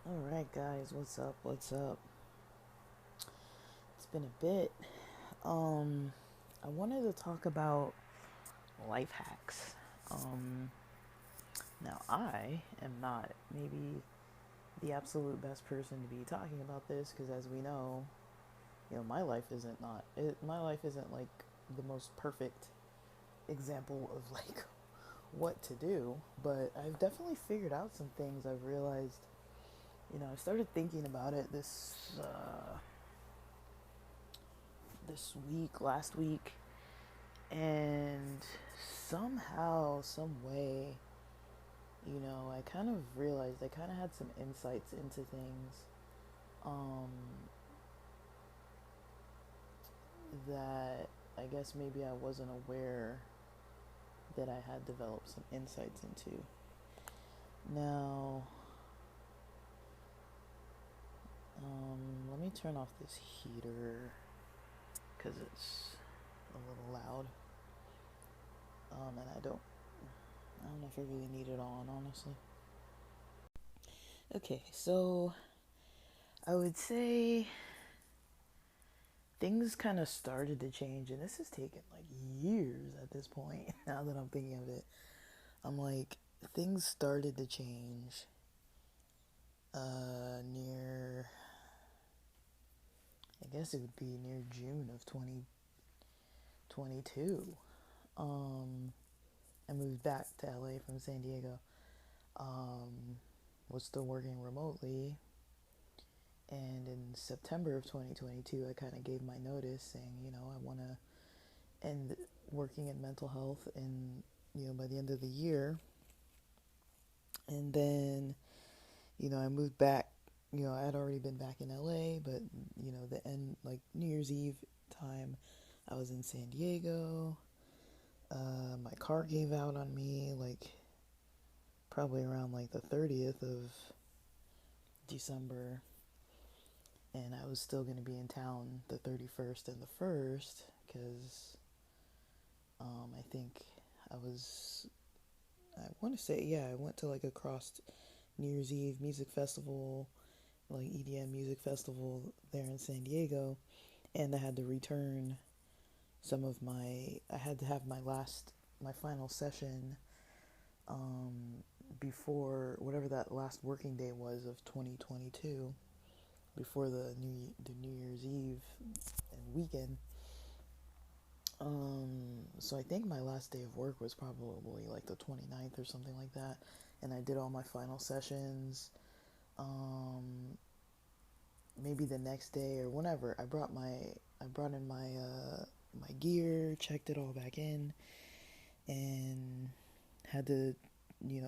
All right, guys, what's up? What's up? It's been a bit. Um, I wanted to talk about life hacks. Um, Now I am not maybe the absolute best person to be talking about this because, as we know, my life isn't not it, my life isn't like the most perfect example of like what to do. But I've definitely figured out some things. I've realized, I started thinking about it this week, last week, and somehow, some way, I kind of realized I kind of had some insights into things um, that I guess maybe I wasn't aware that I had developed some insights into. Now, let me turn off this heater because it's a little loud, and I don't know if I really need it on, honestly. Okay, so I would say things kind of started to change, and this has taken like years at this point. Now that I'm thinking of it, I'm like, things started to change near, I guess it would be near June of 2022. Um, I moved back to LA from San Diego. Um, was still working remotely, and in September of 2022, I kind of gave my notice saying, I want to end working in mental health and by the end of the year. And then I moved back. I had already been back in LA, but the end, like New Year's Eve time, I was in San Diego. My car gave out on me like probably around like the 30th of December, and I was still going to be in town the 31st and the 1st because I think I was, I want to say, yeah, I went to like a cross New Year's Eve music festival, like EDM music festival there in San Diego, and I had to return I had to have my final session before whatever that last working day was of 2022, before the New Year's Eve and weekend. So I think my last day of work was probably like the 29th or something like that, and I did all my final sessions. Um, Maybe the next day or whenever I brought in my gear, checked it all back in, and had to,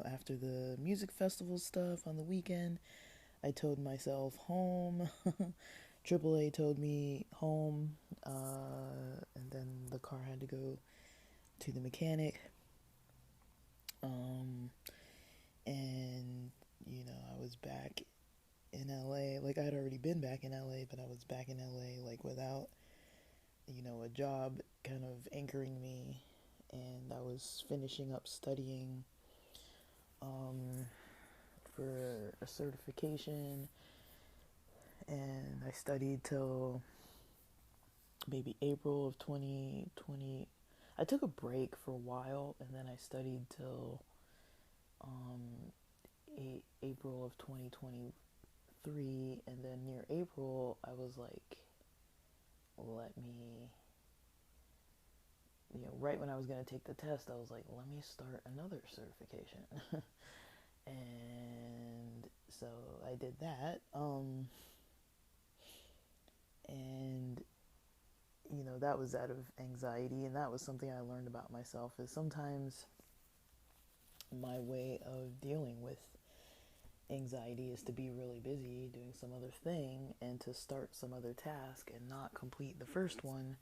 after the music festival stuff on the weekend, I towed myself home. AAA towed me home, and then the car had to go to the mechanic. Um, and I was back in LA. Like I'd already been back in LA, but I was back in LA like without a job kind of anchoring me, and I was finishing up studying um, for a certification, and I studied till maybe April of 2020. I took a break for a while, and then I studied till um, April of 2023, and then near April, I was like, let me, right when I was going to take the test, I was like, let me start another certification. And so I did that. And that was out of anxiety, and that was something I learned about myself. Is sometimes my way of dealing with anxiety is to be really busy doing some other thing and to start some other task and not complete the first one.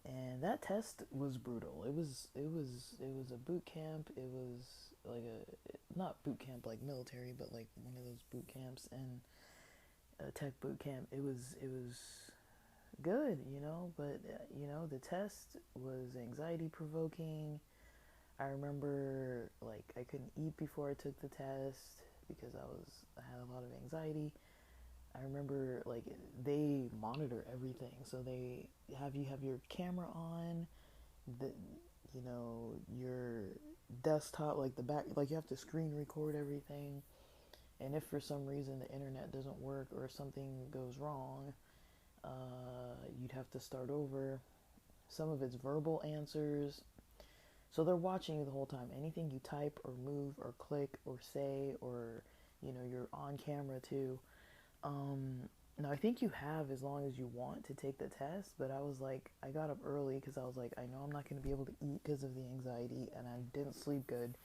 And that test was brutal. It was a boot camp. It was like a, not boot camp like military, but like one of those boot camps, and a tech boot camp. It was good, but the test was anxiety provoking. I remember like I couldn't eat before I took the test. because I had a lot of anxiety. I remember like they monitor everything, so they have your camera on, the your desktop, like the back, like you have to screen record everything. And if for some reason the internet doesn't work or something goes wrong, you'd have to start over. Some of it's verbal answers. So they're watching you the whole time. Anything you type or move or click or say, or you're on camera too. Now I think you have as long as you want to take the test, but I was like, I got up early because I was like, I know I'm not going to be able to eat because of the anxiety, and I didn't sleep good.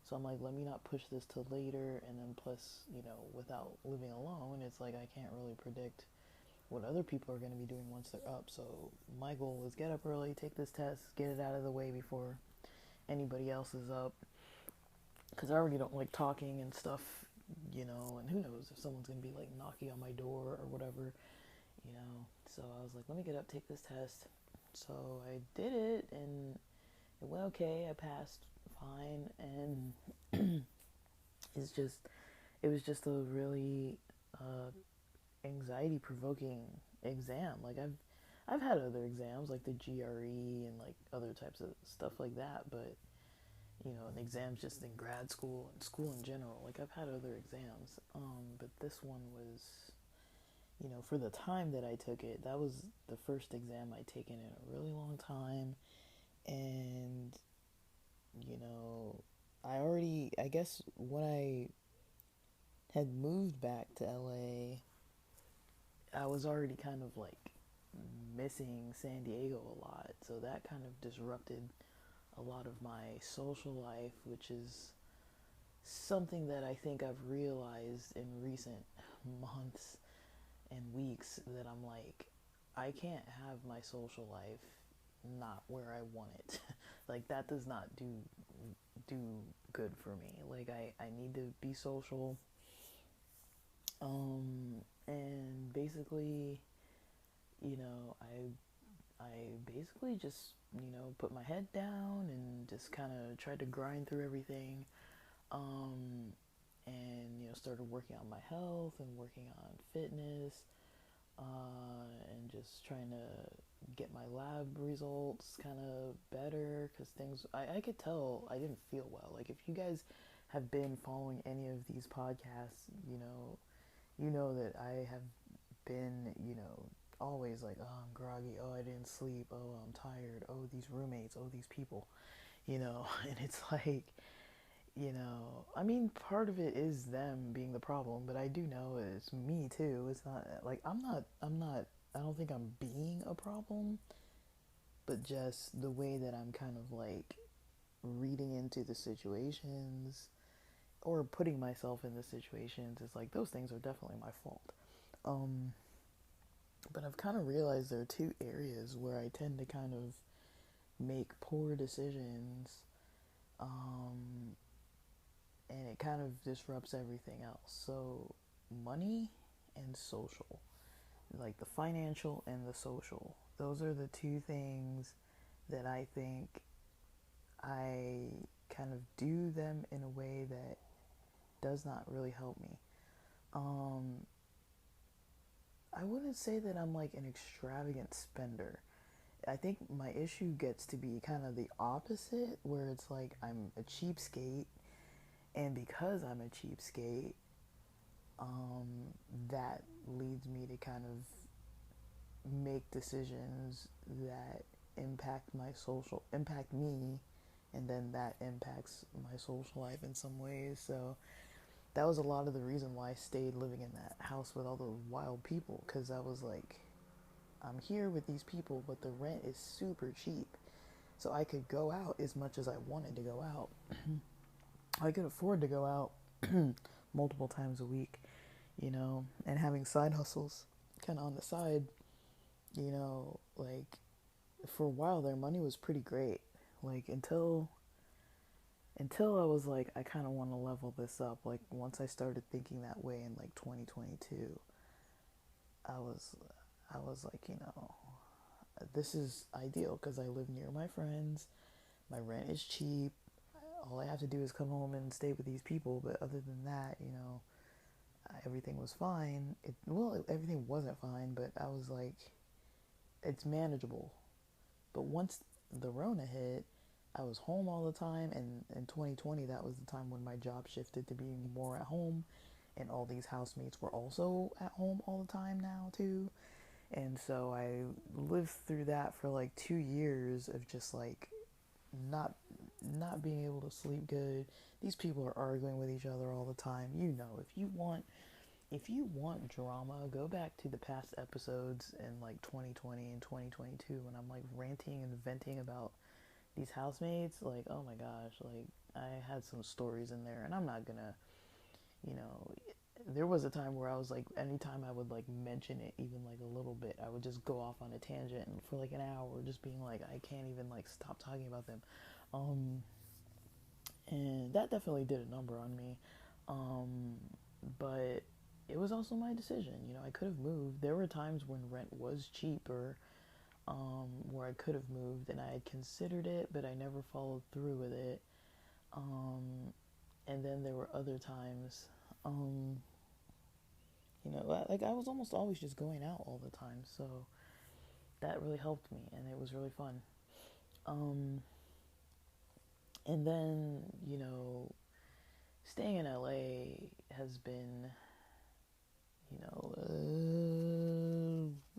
So I'm like, let me not push this till later. And then plus, without living alone, it's like I can't really predict what other people are going to be doing once they're up. So my goal is get up early, take this test, get it out of the way before anybody else is up. Because I already don't like talking and stuff, and who knows if someone's going to be like knocking on my door or whatever. So I was like, let me get up, take this test. So I did it, and it went okay. I passed fine, and it was just a really anxiety provoking exam. Like I've had other exams like the GRE and like other types of stuff like that, but and exams just in grad school and school in general. Like I've had other exams, but this one was, for the time that I took it, that was the first exam I'd taken in a really long time, and I guess when I had moved back to LA, I was already kind of like missing San Diego a lot, so that kind of disrupted a lot of my social life, which is something that I think I've realized in recent months and weeks, that I'm like, I can't have my social life not where I want it. Like that does not do good for me. Like I need to be social. And basically, I basically just, put my head down and just kind of tried to grind through everything. Um, and, started working on my health and working on fitness, and just trying to get my lab results kind of better, because I could tell I didn't feel well. Like, if you guys have been following any of these podcasts, you know that I have been, always like, oh, I'm groggy, oh, I didn't sleep, oh, I'm tired, oh, these roommates, oh, these people, and it's like, I mean, part of it is them being the problem, but I do know it's me too. It's not like I don't think I'm being a problem, but just the way that I'm kind of like reading into the situations or putting myself in the situations is like, those things are definitely my fault. Um, but I've kind of realized there are two areas where I tend to kind of make poor decisions, um, and it kind of disrupts everything else. So, money and social, like the financial and the social, those are the two things that I think I kind of do them in a way that does not really help me. Um, I wouldn't say that I'm like an extravagant spender. I think my issue gets to be kind of the opposite, where it's like I'm a cheapskate, and because I'm a cheapskate, um, that leads me to kind of make decisions that impact me, and then that impacts my social life in some ways. So that was a lot of the reason why I stayed living in that house with all the wild people, because I was like, I'm here with these people, but the rent is super cheap. So I could go out as much as I wanted to go out. I could afford to go out multiple times a week, and having side hustles kind of on the side, like for a while there, money was pretty great. Like until I was like, I kind of want to level this up. Like once I started thinking that way in like 2022, I was I was like, this is ideal because I live near my friends. My rent is cheap. all I have to do is come home and stay with these people. But other than that, everything was fine. Everything wasn't fine, but I was like, it's manageable. But once the Rona hit, I was home all the time, and in 2020, that was the time when my job shifted to being more at home, and all these housemates were also at home all the time now too. And so I lived through that for like 2 years of just like not not being able to sleep good. These people are arguing with each other all the time. If you want drama, go back to the past episodes in like 2020 and 2022 when I'm like ranting and venting about these housemates. Like, oh my gosh, like I had some stories in there, and I'm not gonna, you know, there was a time where I was like, anytime I would like mention it, even like a little bit, I would just go off on a tangent and for like an hour, just being like, I can't even like stop talking about them. Um, and that definitely did a number on me. Um, but it was also my decision. I could have moved. There were times when rent was cheaper, where I could have moved, and I had considered it, but I never followed through with it. Um, and then there were other times, um, like I was almost always just going out all the time, so that really helped me, and it was really fun. Um, and then, staying in LA has been,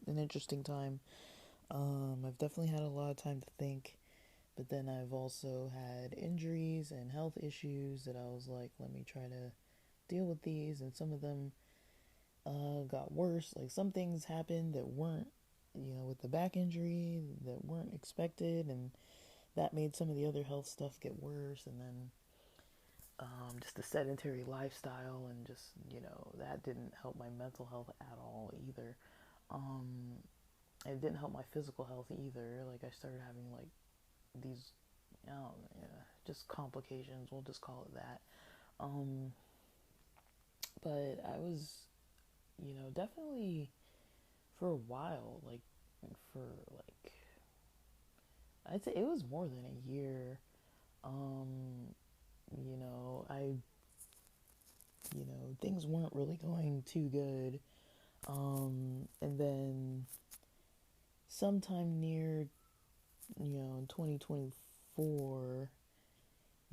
an interesting time. I've definitely had a lot of time to think, but then I've also had injuries and health issues that I was like, let me try to deal with these, and some of them got worse. Like some things happened that weren't, with the back injury that weren't expected, and that made some of the other health stuff get worse, and then just the sedentary lifestyle, and just that didn't help my mental health at all either. Um, it didn't help my physical health either. Like I started having like these, yeah, just complications. We'll just call it that. Um, but I was, definitely for a while, like for like I'd say it was more than a year. Um, I things weren't really going too good. And then sometime near, in 2024,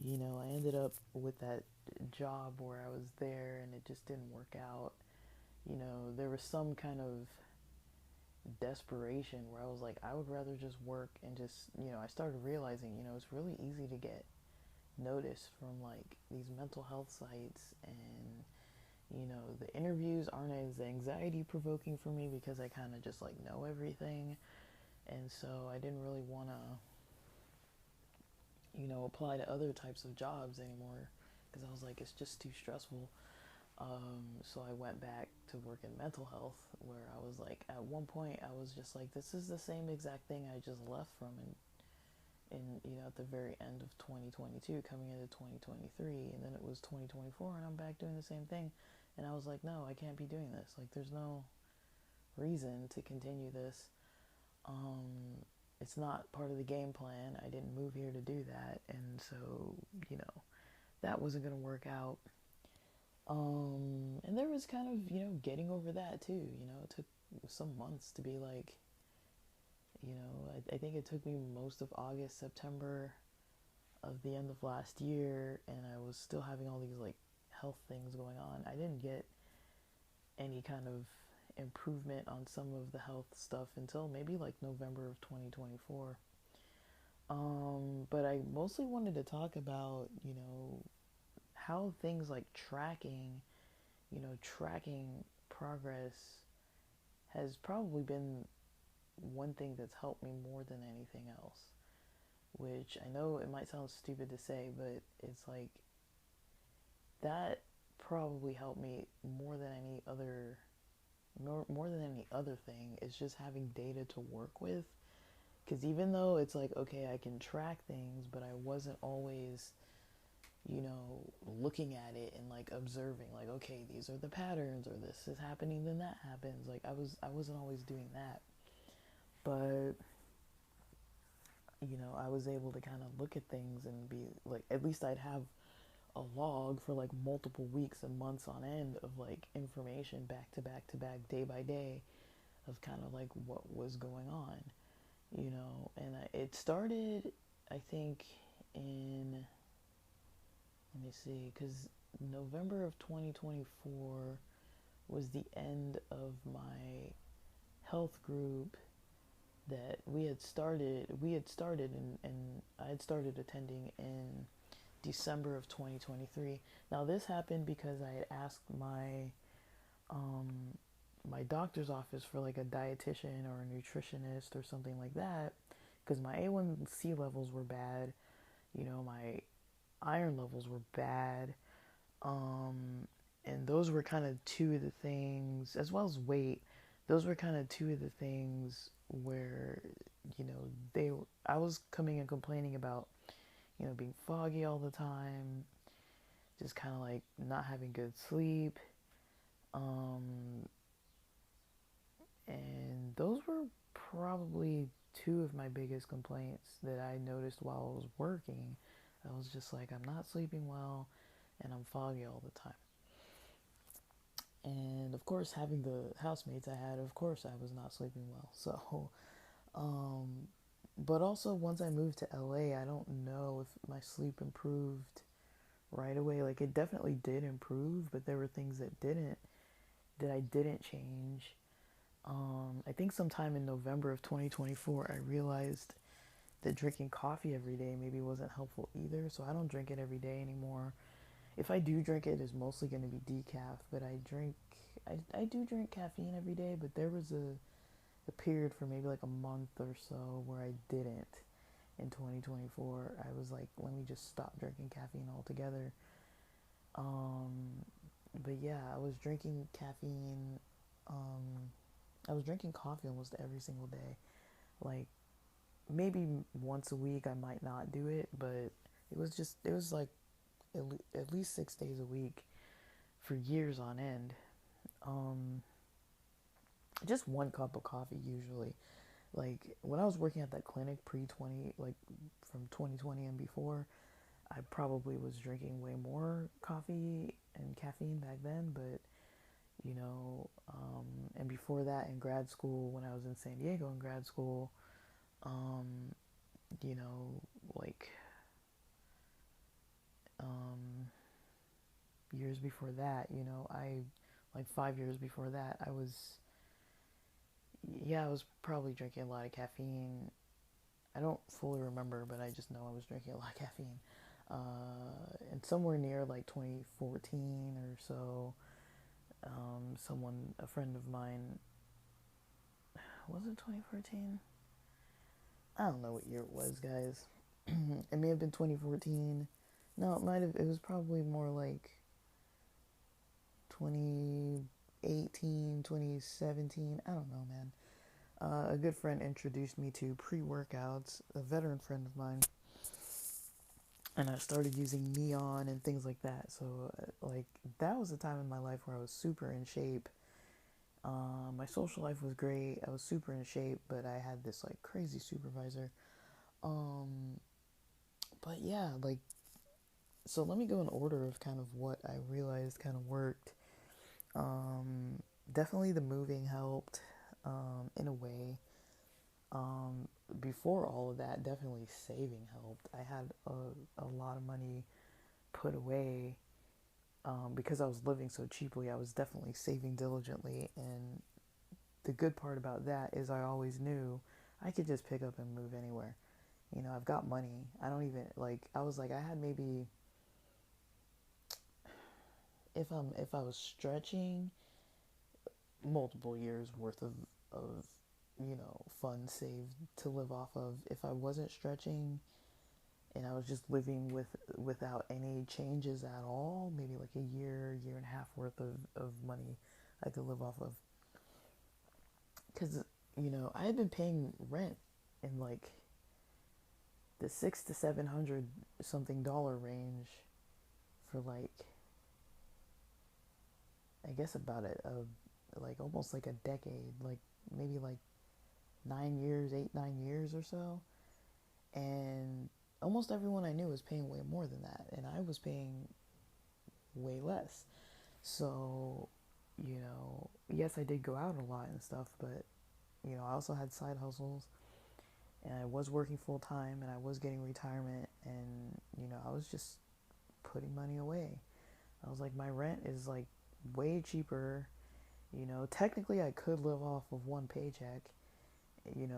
I ended up with that job where I was there and it just didn't work out. There was some kind of desperation where I was like, I would rather just work and just, I started realizing, it's really easy to get noticed from like these mental health sites, and the interviews aren't as anxiety provoking for me because I kind of just like know everything. And so I didn't really want to, apply to other types of jobs anymore because I was like, it's just too stressful. So I went back to work in mental health, where I was like, at one point, I was just like, this is the same exact thing I just left from at the very end of 2022, coming into 2023, and then it was 2024, and I'm back doing the same thing. And I was like, no, I can't be doing this. Like, there's no reason to continue this. Um, it's not part of the game plan. I didn't move here to do that, and so that wasn't gonna work out. And there was kind of getting over that too. It took some months to be like, I think it took me most of August, September of the end of last year, and I was still having all these like health things going on. I didn't get any kind of improvement on some of the health stuff until maybe like November of 2024. But I mostly wanted to talk about, how things like tracking progress has probably been one thing that's helped me more than anything else. Which I know it might sound stupid to say, but it's like that probably helped me more than any other thing is just having data to work with. Because even though it's like, okay, I can track things, but I wasn't always, looking at it and like observing, like, okay, these are the patterns, or this is happening, then that happens. Like I wasn't always doing that. But I was able to kind of look at things and be like, at least I'd have a log for like multiple weeks and months on end of like information back to back to back, day by day, of kind of like what was going on, and it started, I think, in, let me see, because November of 2024 was the end of my health group that we had started and I had started attending in December of 2023. Now this happened because I had asked um my doctor's office for like a dietitian or a nutritionist or something like that, because my A1C levels were bad, my iron levels were bad, um and those were kind of two of the things, as well as weight. Those were kind of two of the things where, they I was coming and complaining about, being foggy all the time, just kind of like not having good sleep. Um, and those were probably two of my biggest complaints that I noticed while I was working. I was just like, I'm not sleeping well and I'm foggy all the time. And of course, having the housemates I had, of course, I was not sleeping well. So, um, but also once I moved to LA, I don't know if my sleep improved right away. Like it definitely did improve, but there were things that I didn't change. I think sometime in November of 2024, I realized that drinking coffee every day maybe wasn't helpful either. So I don't drink it every day anymore. If I do drink it, it's mostly going to be decaf. But I do drink caffeine every day. But there was a period for maybe like a month or so where I didn't. In 2024, I was like, let me just stop drinking caffeine altogether. Um, but yeah, I was drinking caffeine. Um, I was drinking coffee almost every single day. Like maybe once a week, I might not do it, but it was like at least 6 days a week for years on end. Um, just one cup of coffee usually. Like when I was working at that clinic pre 20, like from 2020 and before, I probably was drinking way more coffee and caffeine back then, but and before that in grad school, when I was in San Diego in grad school, um, you know, like um, years before that, like 5 years before that, I was probably drinking a lot of caffeine. I don't fully remember, but I just know I was drinking a lot of caffeine. And somewhere near like 2014 or so, a friend of mine, was it 2014? I don't know what year it was, guys. It may have been 2014. No, it was probably more like 2018, 2017. I don't know, man. A good friend introduced me to pre workouts, a veteran friend of mine, and I started using Neon and things like that. So, like, that was a time in my life where I was super in shape. My social life was great. I was super in shape, but I had this like crazy supervisor. Um, but yeah, like, so let me go in order of kind of what I realized kind of worked. Um, Definitely the moving helped, in a way. Before all of that, definitely saving helped. I had a lot of money put away, because I was living so cheaply. I was definitely saving diligently, and the good part about that is I always knew I could just pick up and move anywhere. I've got money. I don't even like. I was like, I had maybe, if I was stretching, multiple years worth of funds saved to live off of. If I wasn't stretching and I was just living without any changes at all, maybe like a year and a half worth of money I could live off of. Because I had been paying rent in like the 600 to 700 something dollar range for like, I guess about like almost like a decade, like maybe like 9 years, 8, 9 years or so. And almost everyone I knew was paying way more than that, and I was paying way less. So, yes, I did go out a lot and stuff, but I also had side hustles, and I was working full time, and I was getting retirement, and I was just putting money away. I was like, my rent is like way cheaper. Technically, I could live off of one paycheck. Even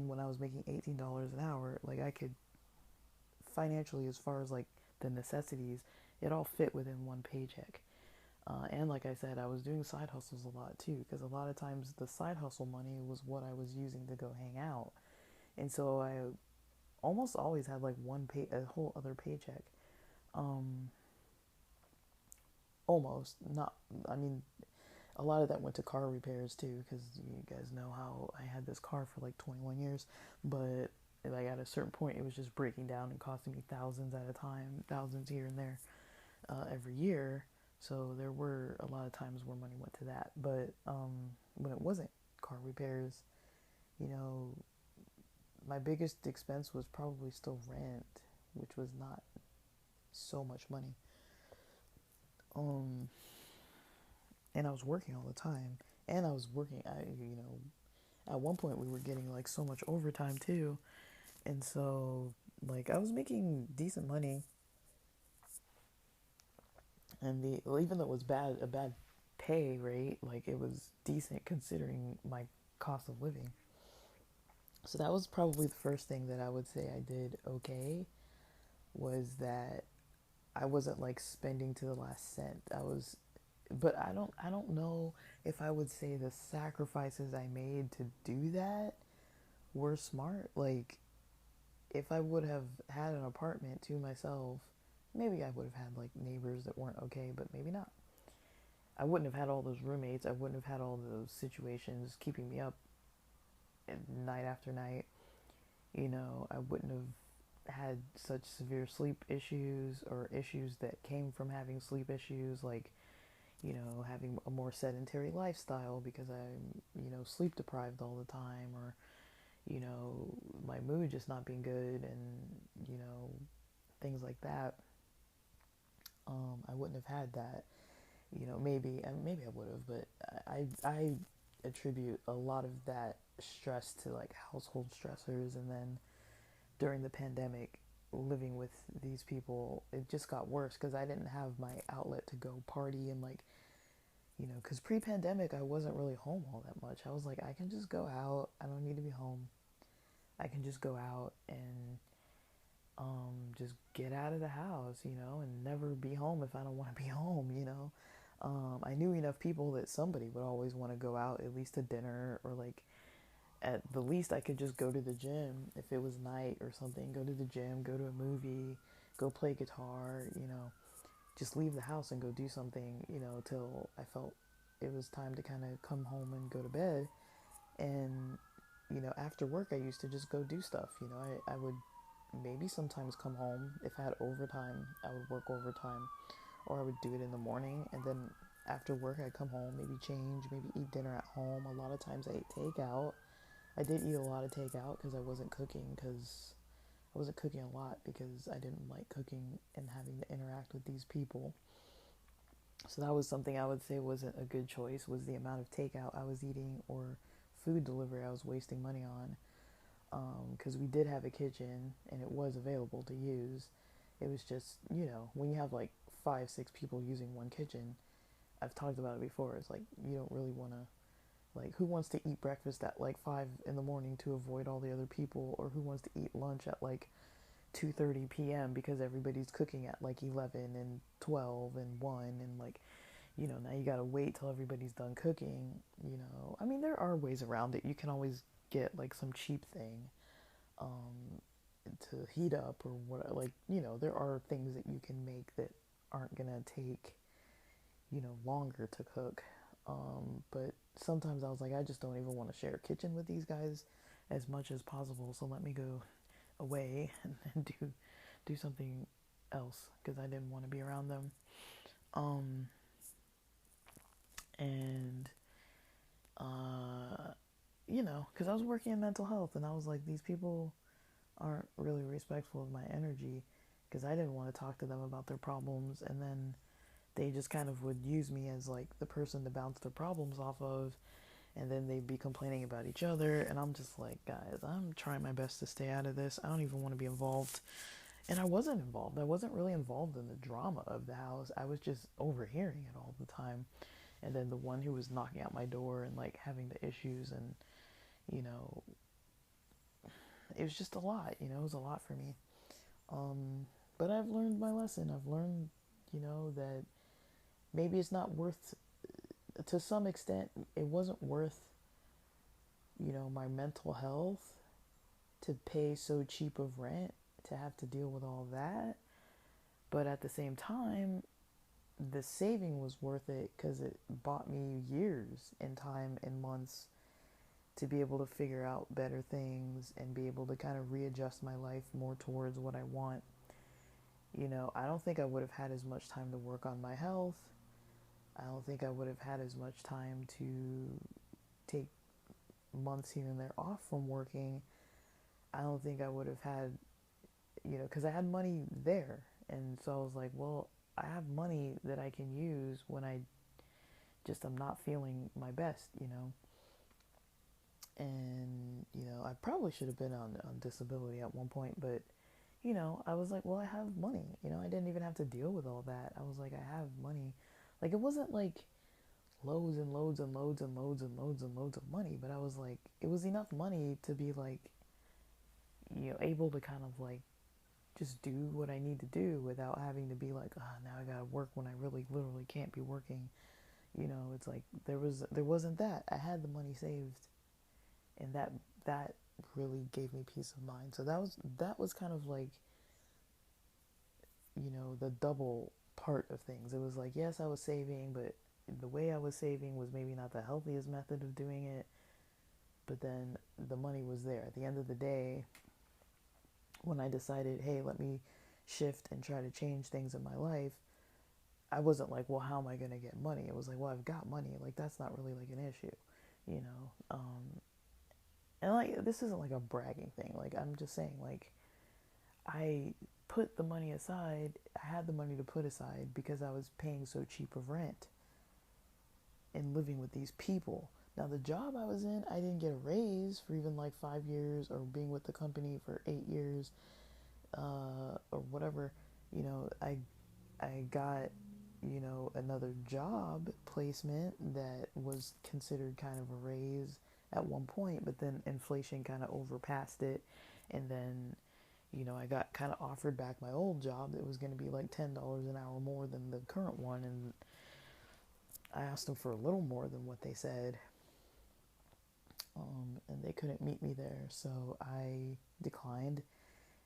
when I was making $18 an hour, like I could financially, as far as like the necessities, it all fit within one paycheck. And like I said, I was doing side hustles a lot too, because a lot of times the side hustle money was what I was using to go hang out. And so I almost always had like a whole other paycheck. Um, Almost not. I mean, a lot of that went to car repairs too, because you guys know how I had this car for like 21 years, but like at a certain point, it was just breaking down and costing me thousands at a time, thousands here and there, every year. So there were a lot of times where money went to that, but when it wasn't car repairs, you know, my biggest expense was probably still rent, which was not so much money. Um, and I was working all the time, and I was working. At one point we were getting like so much overtime too, and so like I was making decent money, and even though it was a bad pay rate, like it was decent considering my cost of living. So that was probably the first thing that I would say I did okay, was that I wasn't like spending to the last cent. But I don't know if I would say the sacrifices I made to do that were smart. Like if I would have had an apartment to myself, maybe I would have had like neighbors that weren't okay, but maybe not. I wouldn't have had all those roommates. I wouldn't have had all those situations keeping me up night after night. I wouldn't have had such severe sleep issues or issues that came from having sleep issues, like, having a more sedentary lifestyle because I'm, sleep deprived all the time, or, my mood just not being good, and, things like that. I wouldn't have had that. Maybe I would have, but I attribute a lot of that stress to like household stressors, and then during the pandemic, living with these people, it just got worse because I didn't have my outlet to go party and like, because pre-pandemic I wasn't really home all that much. I was like, I can just go out. I don't need to be home. I can just go out and just get out of the house, and never be home if I don't want to be home, I knew enough people that somebody would always want to go out at least to dinner, or like at the least I could just go to the gym if it was night or something. Go to the gym, go to a movie, go play guitar, just leave the house and go do something, till I felt it was time to kind of come home and go to bed. And, after work, I used to just go do stuff. I would maybe sometimes come home. If I had overtime, I would work overtime, or I would do it in the morning. And then after work, I'd come home, maybe change, maybe eat dinner at home. A lot of times I ate takeout. I did eat a lot of takeout because I wasn't cooking a lot because I didn't like cooking and having to interact with these people. So that was something I would say wasn't a good choice, was the amount of takeout I was eating, or food delivery I was wasting money on. Because we did have a kitchen and it was available to use. It was just, when you have like 5, 6 people using one kitchen, I've talked about it before. It's like you don't really want to, like, who wants to eat breakfast at like 5 in the morning to avoid all the other people, or who wants to eat lunch at like 2:30 p.m. because everybody's cooking at like 11 and 12 and 1, and like, now you gotta wait till everybody's done cooking. I mean, there are ways around it. You can always get like some cheap thing um, to heat up or what. Like, there are things that you can make that aren't gonna take longer to cook. But sometimes I was like, I just don't even want to share a kitchen with these guys as much as possible. So let me go away and do something else because I didn't want to be around them. Um, and because I was working in mental health, and I was like, these people aren't really respectful of my energy, because I didn't want to talk to them about their problems, and then they just kind of would use me as like the person to bounce their problems off of, and then they'd be complaining about each other, and I'm just like, guys, I'm trying my best to stay out of this. I don't even want to be involved. And I wasn't involved. I wasn't really involved in the drama of the house. I was just overhearing it all the time. And then the one who was knocking out my door and like having the issues, and you know, it was just a lot, it was a lot for me. Um but I've learned my lesson. I've learned, that maybe it's not worth, to some extent it wasn't worth, my mental health to pay so cheap of rent to have to deal with all that. But at the same time, the saving was worth it because it bought me years and time and months to be able to figure out better things and be able to kind of readjust my life more towards what I want. I don't think I would have had as much time to work on my health. I don't think I would have had as much time to take months here and there off from working. I don't think I would have had, because I had money there. And so I was like, well, I have money that I can use when I just am not feeling my best. And, I probably should have been on disability at one point, but, I was like, well, I have money. I didn't even have to deal with all that. I was like, I have money. Like, it wasn't like loads and loads and loads and loads and loads and loads of money, but I was like, it was enough money to be like, able to kind of like just do what I need to do without having to be like, now I gotta work when I really literally can't be working. It's like there wasn't that. I had the money saved, and that really gave me peace of mind. So that was kind of like, the double part of things. It was like, yes, I was saving, but the way I was saving was maybe not the healthiest method of doing it. But then the money was there. At the end of the day, when I decided, hey, let me shift and try to change things in my life, I wasn't like, well, how am I going to get money? It was like, well, I've got money. Like, that's not really like an issue, you know? And like, this isn't like a bragging thing. Like, I'm just saying, like, I put the money aside. I had the money to put aside because I was paying so cheap of rent and living with these people. Now, the job I was in, I didn't get a raise for even like 5 years, or being with the company for 8 years, or whatever. I got, another job placement that was considered kind of a raise at one point, but then inflation kind of overpassed it. And then, I got kind of offered back my old job that was going to be like $10 an hour more than the current one. And I asked them for a little more than what they said, and they couldn't meet me there. So I declined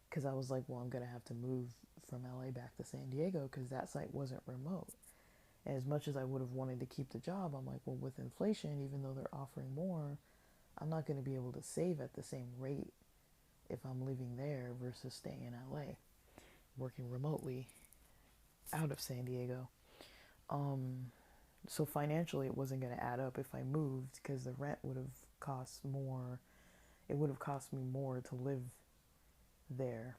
because I was like, well, I'm going to have to move from LA back to San Diego because that site wasn't remote. And as much as I would have wanted to keep the job, I'm like, well, with inflation, even though they're offering more, I'm not going to be able to save at the same rate if I'm living there versus staying in LA, working remotely out of San Diego. Um, so financially, it wasn't going to add up if I moved because the rent would have cost more. It would have cost me more to live there,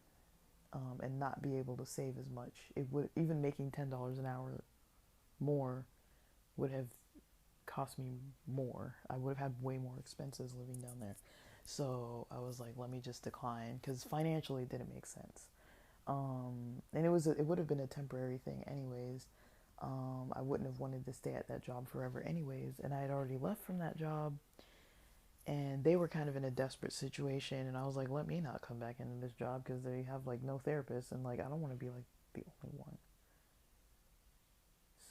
and not be able to save as much. It would, even making $10 an hour more would have cost me more. I would have had way more expenses living down there. So I was like, let me just decline because financially it didn't make sense. And it would have been a temporary thing anyways. I wouldn't have wanted to stay at that job forever anyways. And I had already left from that job, and they were kind of in a desperate situation. And I was like, let me not come back into this job because they have like no therapist, and like I don't want to be like the only one.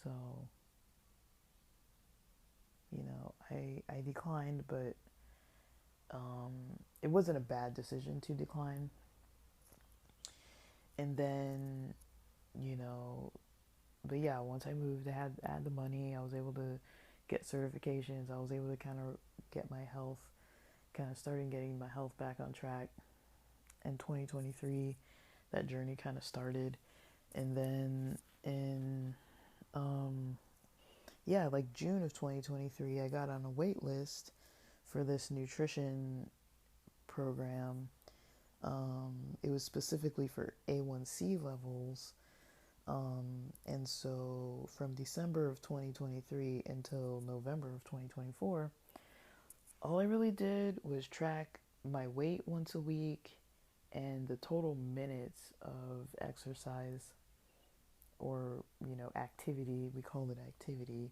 So I declined, but um, it wasn't a bad decision to decline. And then, you know, but yeah, once I moved, I had the money. I was able to get certifications. I was able to kind of get my health, kind of starting getting my health back on track. In 2023, that journey kind of started. And then in yeah, like June of 2023, I got on a wait list for this nutrition program. It was specifically for A1C levels. And so from December of 2023 until November of 2024, all I really did was track my weight once a week and the total minutes of exercise or, activity. We called it activity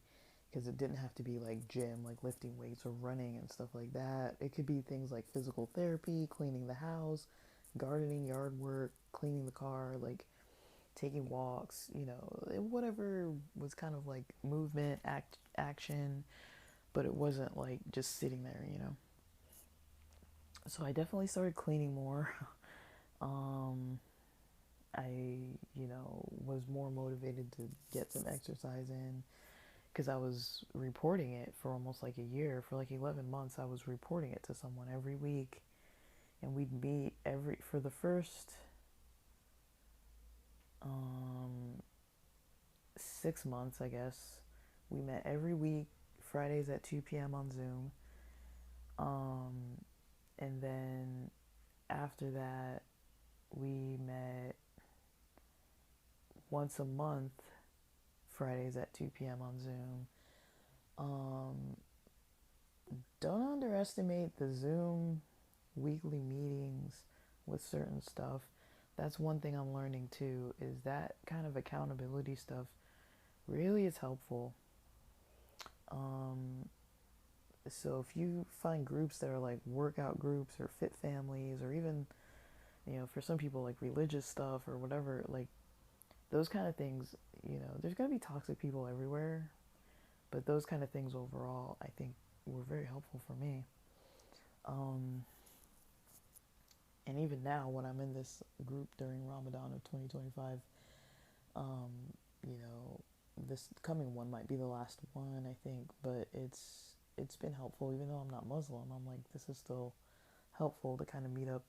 because it didn't have to be like gym, like lifting weights or running and stuff like that. It could be things like physical therapy, cleaning the house, gardening, yard work, cleaning the car, like taking walks, whatever was kind of like movement, action, but it wasn't like just sitting there. So I definitely started cleaning more. um, I, was more motivated to get some exercise in because I was reporting it for almost like a year. For like 11 months, I was reporting it to someone every week. And we'd meet for the first um, 6 months, I guess. We met every week, Fridays at 2 p.m. on Zoom. Um, and then after that, we met once a month, Fridays at 2 p.m. on Zoom. Um, don't underestimate the Zoom weekly meetings with certain stuff. That's one thing I'm learning too, is that kind of accountability stuff really is helpful. Um, so if you find groups that are like workout groups or fit families or even, for some people like religious stuff or whatever, like those kind of things, there's going to be toxic people everywhere, but those kind of things overall, I think were very helpful for me. Um, and even now when I'm in this group during Ramadan of 2025, um, you know, this coming one might be the last one, I think, but it's been helpful. Even though I'm not Muslim, I'm like, this is still helpful to kind of meet up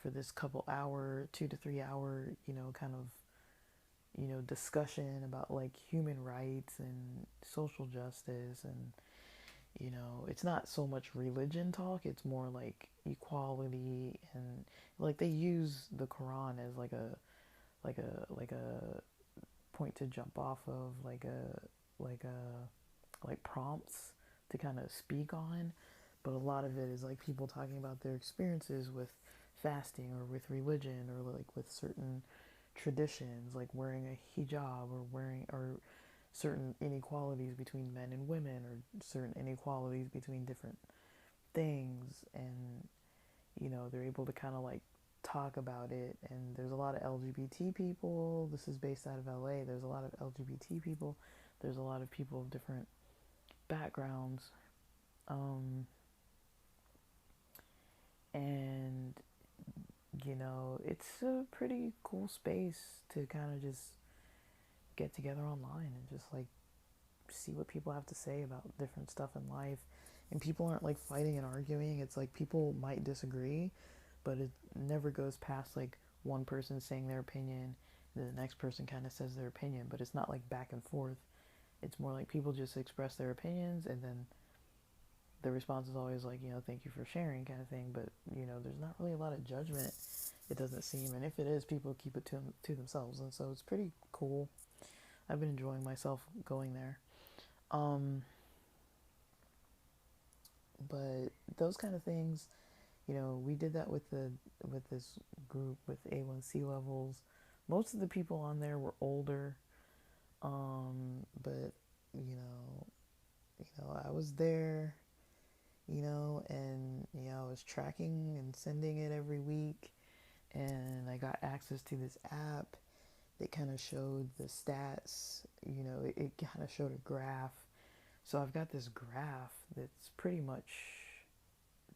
for this couple hour, 2 to 3 hour, kind of, discussion about like human rights and social justice. And it's not so much religion talk, it's more like equality. And like they use the Quran as like a point to jump off of, like prompts to kind of speak on. But a lot of it is like people talking about their experiences with fasting or with religion or like with certain traditions, like wearing a hijab or certain inequalities between men and women or certain inequalities between different things. And they're able to kind of like talk about it. And there's a lot of LGBT people. This is based out of LA. There's a lot of LGBT people. There's a lot of people of different backgrounds. Um, and it's a pretty cool space to kind of just get together online and just like see what people have to say about different stuff in life. And people aren't like fighting and arguing. It's like people might disagree, but it never goes past like one person saying their opinion, and then the next person kind of says their opinion. But it's not like back and forth. It's more like people just express their opinions, and then the response is always like, thank you for sharing, kind of thing. But there's not really a lot of judgment, it doesn't seem. And if it is, people keep it to themselves, and so it's pretty cool. I've been enjoying myself going there. Um, but those kind of things, we did that with this group with A1C levels. Most of the people on there were older, but I was there, and I was tracking and sending it every week, and I got access to this app that kind of showed the stats. It kind of showed a graph. So I've got this graph that's pretty much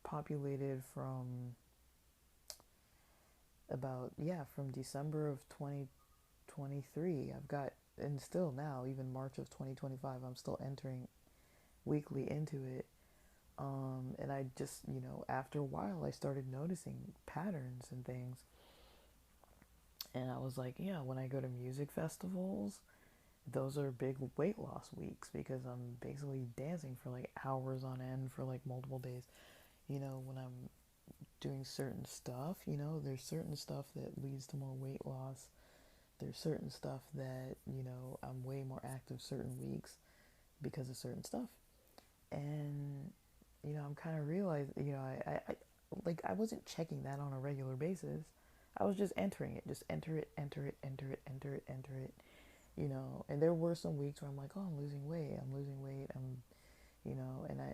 populated from from December of 2023. I've got, and still now, even March of 2025, I'm still entering weekly into it. And I just, after a while, I started noticing patterns and things. And I was like, yeah, when I go to music festivals those are big weight loss weeks because I'm basically dancing for like hours on end for like multiple days. When I'm doing certain stuff, there's certain stuff that leads to more weight loss. There's certain stuff that, I'm way more active certain weeks because of certain stuff. And, I'm kind of realizing, I wasn't checking that on a regular basis. I was just entering it, just enter it, enter it, enter it, enter it, enter it, and there were some weeks where I'm like, oh, I'm losing weight,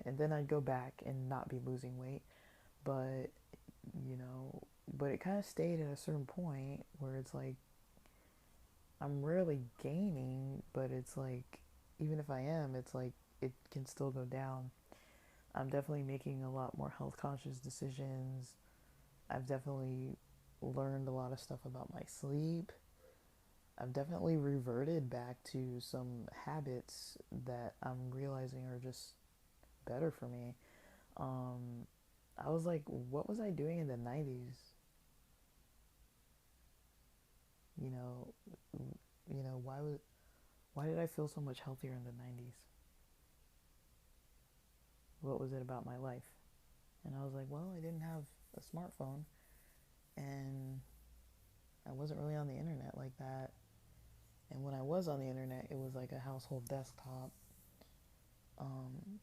and then I'd go back and not be losing weight, but, but it kind of stayed at a certain point where it's like, I'm rarely gaining, but it's like, even if I am, it's like, it can still go down. I'm definitely making a lot more health conscious decisions. I've definitely learned a lot of stuff about my sleep. I've definitely reverted back to some habits that I'm realizing are just better for me. Um, I was like, what was I doing in the 90s? You know, why did I feel so much healthier in the 90s? What was it about my life? And I was like, well, I didn't have a smartphone and I wasn't really on the internet like that. And when I was on the internet, it was like a household desktop. Um,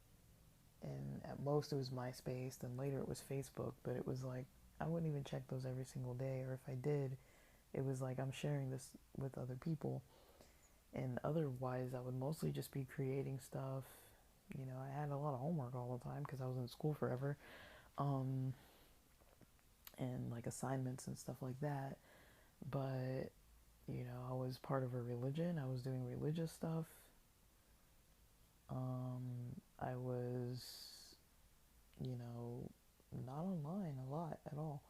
and at most it was MySpace, then later it was Facebook, but it was like I wouldn't even check those every single day, or if I did, it was like I'm sharing this with other people. And otherwise, I would mostly just be creating stuff. I had a lot of homework all the time because I was in school forever, um, and like assignments and stuff like that. But I was part of a religion. I was doing religious stuff. I was, you know, not online a lot at all.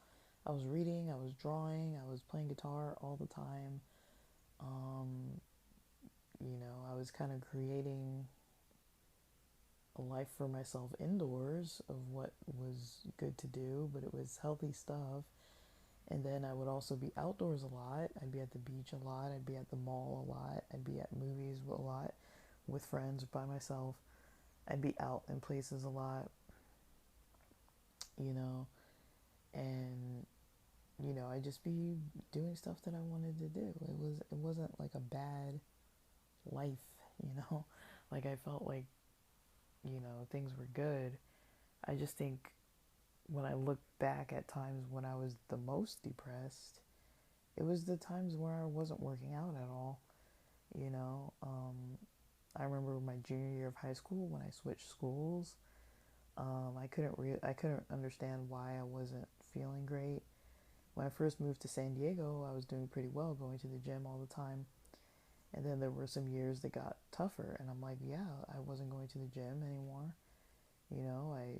I was reading, I was drawing, I was playing guitar all the time. Um, I was kind of creating a life for myself indoors of what was good to do, but it was healthy stuff. And then I would also be outdoors a lot. I'd be at the beach a lot. I'd be at the mall a lot. I'd be at movies a lot with friends or by myself. I'd be out in places a lot, you know, and I'd just be doing stuff that I wanted to do. It wasn't like a bad life, you know. Like I felt like, things were good. I just think when I look back at times when I was the most depressed, it was the times where I wasn't working out at all, you know. I remember my junior year of high school when I switched schools. I couldn't understand why I wasn't feeling great. When I first moved to San Diego, I was doing pretty well, going to the gym all the time. And then there were some years that got tougher, and I'm like, yeah, I wasn't going to the gym anymore. I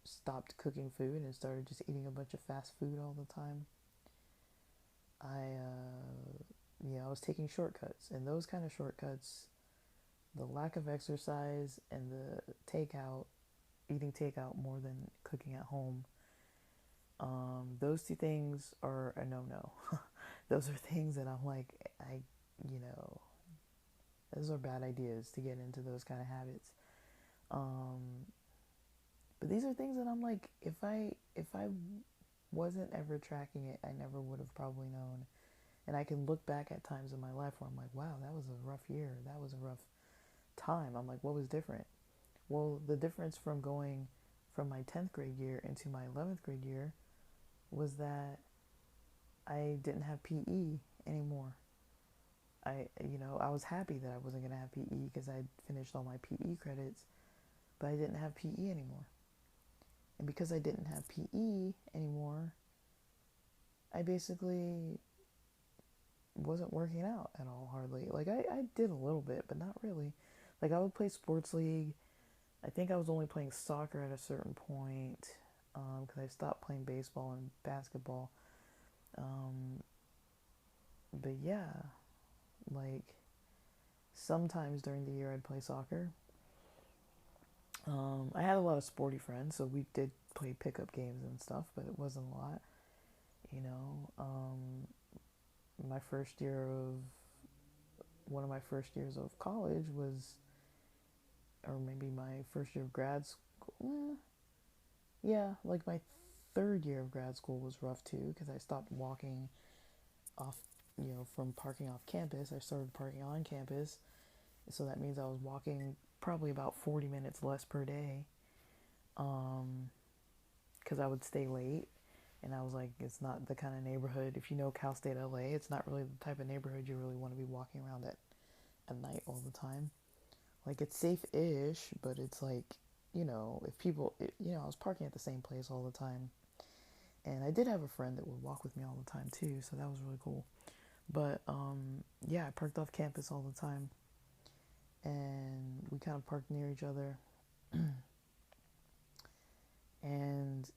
stopped cooking food and started just eating a bunch of fast food all the time. I was taking shortcuts, and those kind of shortcuts, the lack of exercise and the takeout, eating takeout more than cooking at home, those two things are a no-no. Those are things that I'm like, you know, those are bad ideas to get into those kind of habits. Um, but these are things that I'm like, if I wasn't ever tracking it, I never would have probably known. And I can look back at times in my life where I'm like, wow, that was a rough year. That was a rough time. I'm like, what was different? Well, the difference from going from my 10th grade year into my 11th grade year was that I didn't have PE anymore. I was happy that I wasn't going to have PE because I'd finished all my PE credits, but I didn't have PE anymore. And because I didn't have PE anymore, I basically wasn't working out at all, hardly. Like, I did a little bit, but not really. Like, I would play sports league. I think I was only playing soccer at a certain point because I stopped playing baseball and basketball. Um, but yeah, like, sometimes during the year I'd play soccer. I had a lot of sporty friends, so we did play pickup games and stuff, but it wasn't a lot, you know. My first year of one of my first years of college was, or maybe my first year of grad school. Yeah, like my third year of grad school was rough too because I stopped walking off, from parking off campus. I started parking on campus. So that means I was walking probably about 40 minutes less per day, because I would stay late. And I was like, it's not the kind of neighborhood, if you know Cal State LA, it's not really the type of neighborhood you really want to be walking around at night all the time. Like, it's safe-ish, but it's like, if people, I was parking at the same place all the time. And I did have a friend that would walk with me all the time too, so that was really cool. But yeah, I parked off campus all the time, and we kind of parked near each other. And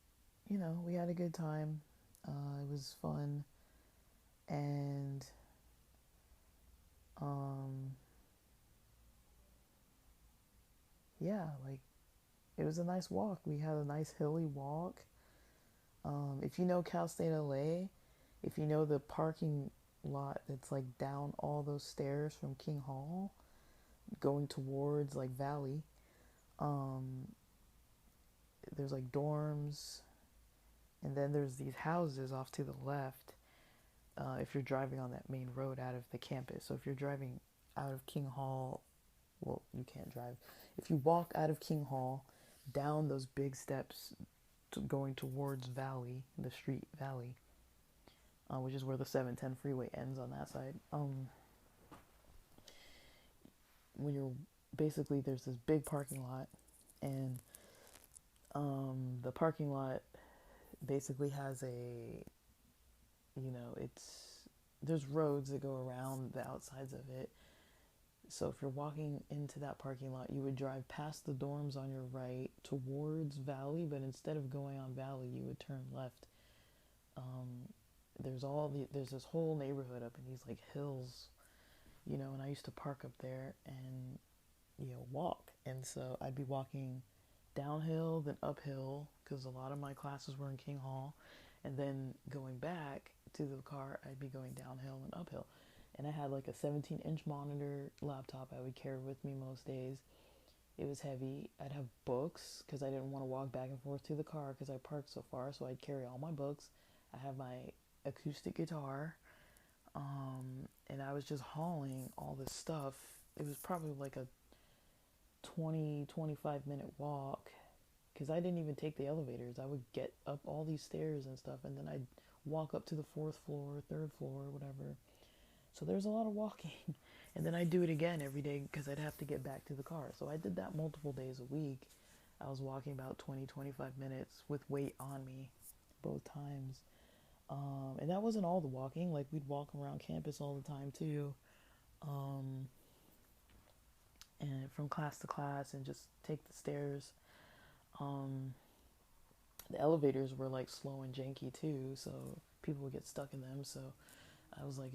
we had a good time. It was fun, and um, yeah, like it was a nice walk. We had a nice hilly walk. If you know Cal State LA, if you know the parking lot that's like down all those stairs from King Hall, going towards like Valley, um, there's like dorms, and then there's these houses off to the left. If you're driving on that main road out of the campus, so if you're driving out of King Hall, well, you can't drive. If you walk out of King Hall, down those big steps going towards Valley, the street Valley, which is where the 710 freeway ends on that side. When you're basically, there's this big parking lot, and the parking lot basically has it's there's roads that go around the outsides of it. So if you're walking into that parking lot, you would drive past the dorms on your right towards Valley, but instead of going on Valley, you would turn left. Um, there's this whole neighborhood up in these like hills, and I used to park up there and walk, and so I'd be walking downhill then uphill because a lot of my classes were in King Hall, and then going back to the car, I'd be going downhill and uphill. And I had like a 17-inch monitor laptop I would carry with me most days. It was heavy. I'd have books because I didn't want to walk back and forth to the car because I parked so far, so I'd carry all my books. I have my acoustic guitar, and I was just hauling all this stuff. It was probably like a 20-25 minute walk because I didn't even take the elevators. I would get up all these stairs and stuff, and then I'd walk up to the fourth floor, third floor, whatever. So there's a lot of walking. And then I'd do it again every day because I'd have to get back to the car. So I did that multiple days a week. I was walking about 20-25 minutes with weight on me both times. And that wasn't all the walking. Like, we'd walk around campus all the time too. Um, and from class to class and just take the stairs. Um, the elevators were like slow and janky too, so people would get stuck in them. So I was like,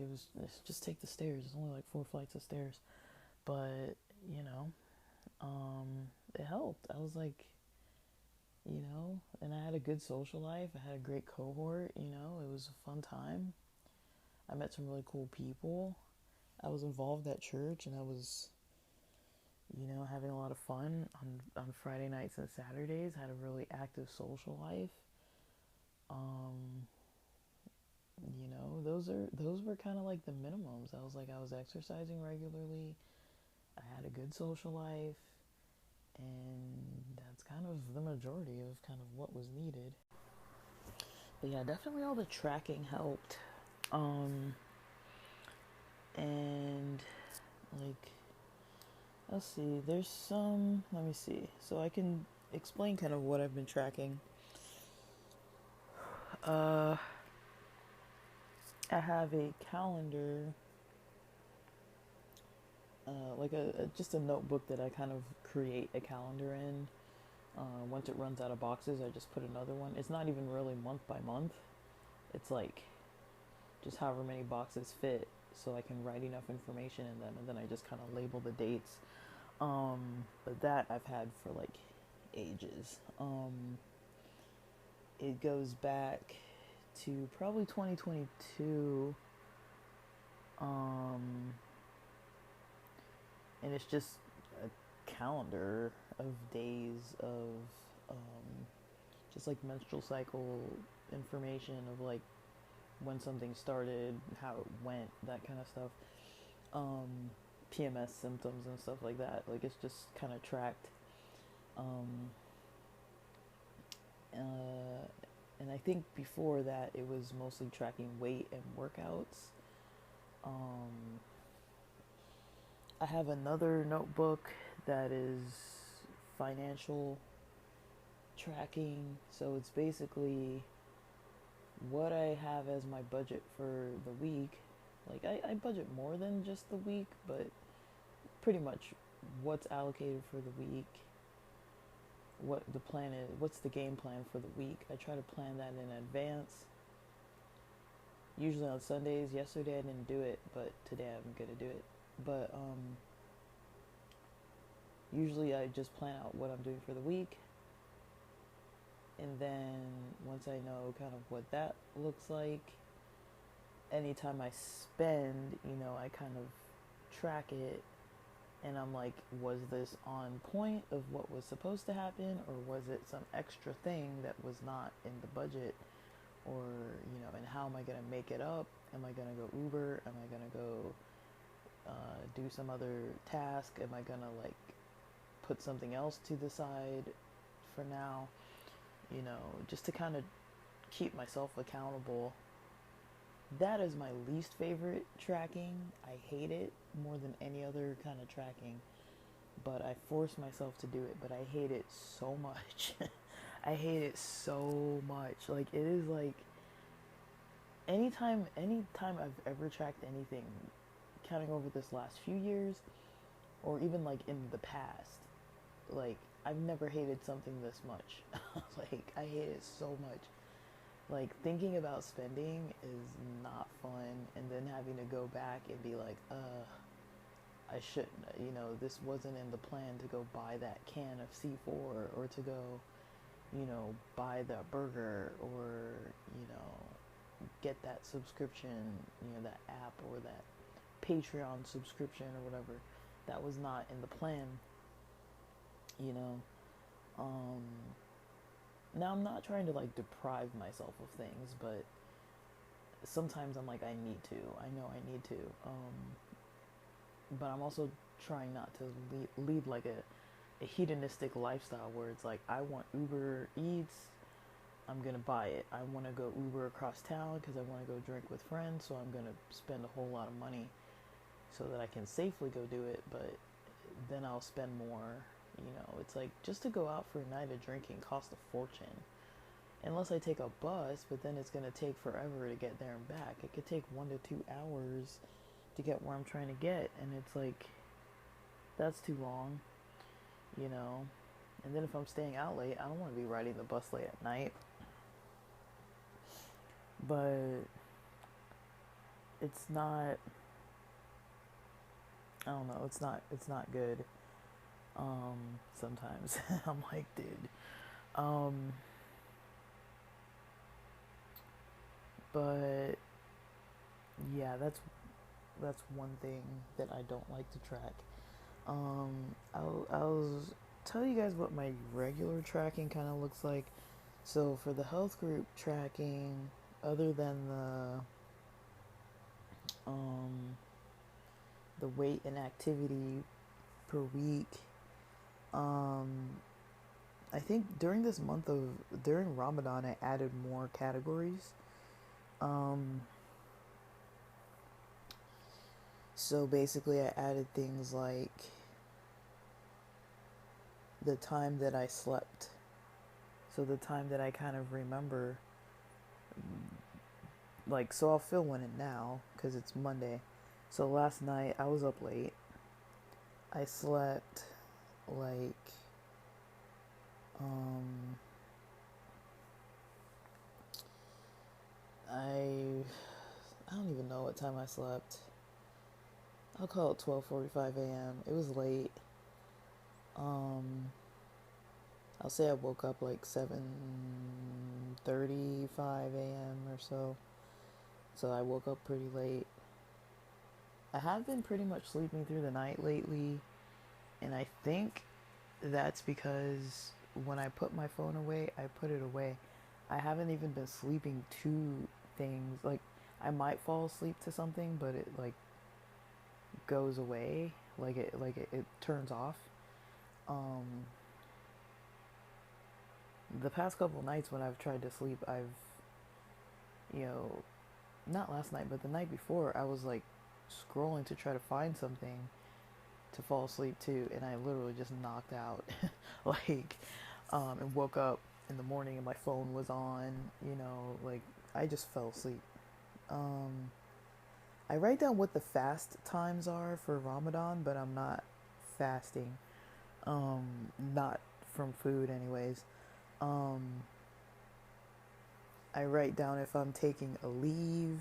just take the stairs. It's only like 4 flights of stairs, but you know, it helped. I was like, and I had a good social life. I had a great cohort. It was a fun time. I met some really cool people. I was involved at church, and I was, having a lot of fun on Friday nights and Saturdays. Had a really active social life. Um, those were kind of like the minimums. I was exercising regularly. I had a good social life, and that's kind of the majority of kind of what was needed. But yeah, definitely all the tracking helped. Um, and like, let's see, let me see. So I can explain kind of what I've been tracking. Uh, I have a calendar, like just a notebook that I kind of create a calendar in. Once it runs out of boxes, I just put another one. It's not even really month by month. It's like just however many boxes fit, so I can write enough information in them, and then I just kind of label the dates. But that I've had for like ages. It goes back to probably 2022. Um, and it's just a calendar of days of um, just like menstrual cycle information of like when something started, how it went, that kind of stuff. Um, PMS symptoms and stuff like that. Like it's just kind of tracked. Um, uh, and I think before that it was mostly tracking weight and workouts. Um, I have another notebook that is financial tracking. So it's basically what I have as my budget for the week. Like I budget more than just the week, but pretty much what's allocated for the week, what the plan is, what's the game plan for the week. I try to plan that in advance. Usually on Sundays. Yesterday I didn't do it, but today I'm gonna do it. But usually I just plan out what I'm doing for the week, and then once I know kind of what that looks like, anytime I spend, I kind of track it, and I'm like, was this on point of what was supposed to happen, or was it some extra thing that was not in the budget, or and how am I gonna make it up? Am I gonna go Uber? Am I gonna go do some other task? Am I gonna like put something else to the side for now? Just to kind of keep myself accountable. That is my least favorite tracking. I hate it more than any other kind of tracking, but I force myself to do it, but I hate it so much. I hate it so much. Like it is like anytime I've ever tracked anything, counting over this last few years or even like in the past, like I've never hated something this much. Like I hate it so much. Like thinking about spending is not fun, and then having to go back and be like, I shouldn't, this wasn't in the plan to go buy that can of C4 or to go, buy that burger or, get that subscription, that app or that Patreon subscription or whatever. That was not in the plan, you know. Um, Now I'm not trying to like deprive myself of things, but sometimes I'm like I need to. I know I need to. But I'm also trying not to lead like a hedonistic lifestyle where it's like I want Uber Eats, I'm gonna buy it. I want to go Uber across town because I want to go drink with friends, so I'm gonna spend a whole lot of money so that I can safely go do it. But then I'll spend more. It's like just to go out for a night of drinking costs a fortune. Unless I take a bus, but then it's gonna take forever to get there and back. It could take 1 to 2 hours to get where I'm trying to get, and it's like that's too long, you know. And then if I'm staying out late, I don't want to be riding the bus late at night. But it's not. I don't know. It's not good. Sometimes I'm like, dude. Um, but yeah, that's one thing that I don't like to track. I'll tell you guys what my regular tracking kind of looks like. So for the health group tracking, other than um, the weight and activity per week, um, I think during Ramadan, I added more categories. Um, so basically, I added things like the time that I slept. So the time that I kind of remember, like, so I'll fill one in now because it's Monday. So last night I was up late. I slept like, um, I don't even know what time I slept. I'll call it 12:45 a.m. It was late. Um, I'll say I woke up like 7:35 a.m. or so. So I woke up pretty late. I have been pretty much sleeping through the night lately. And I think that's because when I put my phone away, I put it away. I haven't even been sleeping to things. Like, I might fall asleep to something, but it like goes away. It turns off. Um, the past couple nights when I've tried to sleep, you know, not last night, but the night before, I was like scrolling to try to find something to fall asleep to, and I literally just knocked out, like, and woke up in the morning and my phone was on, like I just fell asleep. Um, I write down what the fast times are for Ramadan, but I'm not fasting. Um, not from food, anyways. Um, I write down if I'm taking a leave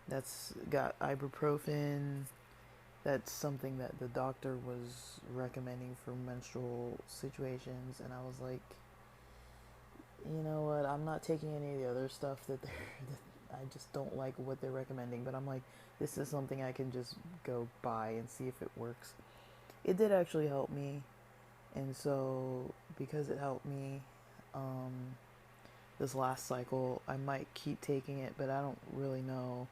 that's got ibuprofen. That's something that the doctor was recommending for menstrual situations, and I was like, you know what? I'm not taking any of the other stuff that I just don't like what they're recommending. But I'm like, this is something I can just go buy and see if it works. It did actually help me, and so because it helped me, um, this last cycle, I might keep taking it, but I don't really know.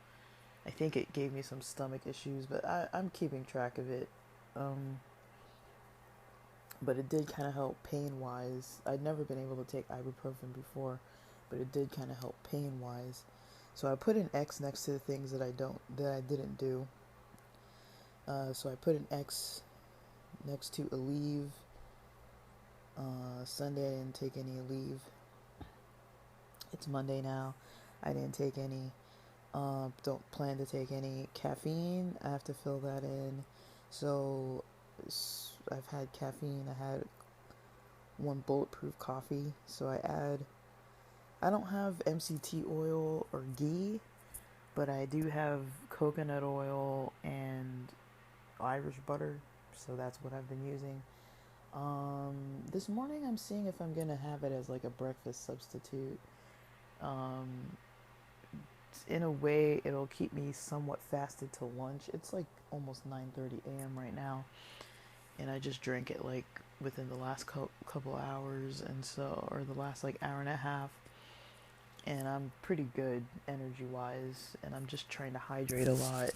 I think it gave me some stomach issues, but I'm keeping track of it. Um, but it did kind of help pain wise. I'd never been able to take ibuprofen before, but it did kind of help pain wise. So I put an X next to the things that I didn't do. So I put an X next to a leave. Sunday I didn't take any leave. It's Monday now. I didn't take any. Don't plan to take any caffeine. I have to fill that in. So I've had caffeine. I had one bulletproof coffee. So I don't have MCT oil or ghee, but I do have coconut oil and Irish butter. So that's what I've been using. This morning I'm seeing if I'm gonna have it as like a breakfast substitute. Um, in a way, it'll keep me somewhat fasted till lunch. It's like almost 9:30 a.m. right now, and I just drank it like within the last couple hours, and so or the last like hour and a half, and I'm pretty good energy wise, and I'm just trying to hydrate a lot.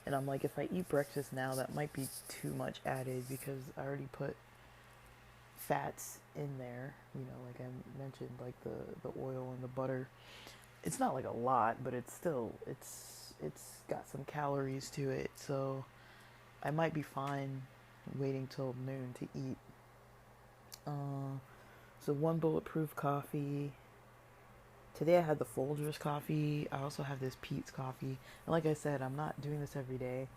And I'm like, if I eat breakfast now, that might be too much added because I already put fats in there. Like I mentioned, like the oil and the butter. It's not like a lot, but it's got some calories to it. So I might be fine waiting till noon to eat. So one bulletproof coffee. Today I had the Folgers coffee. I also have this Peet's coffee. And like I said, I'm not doing this every day.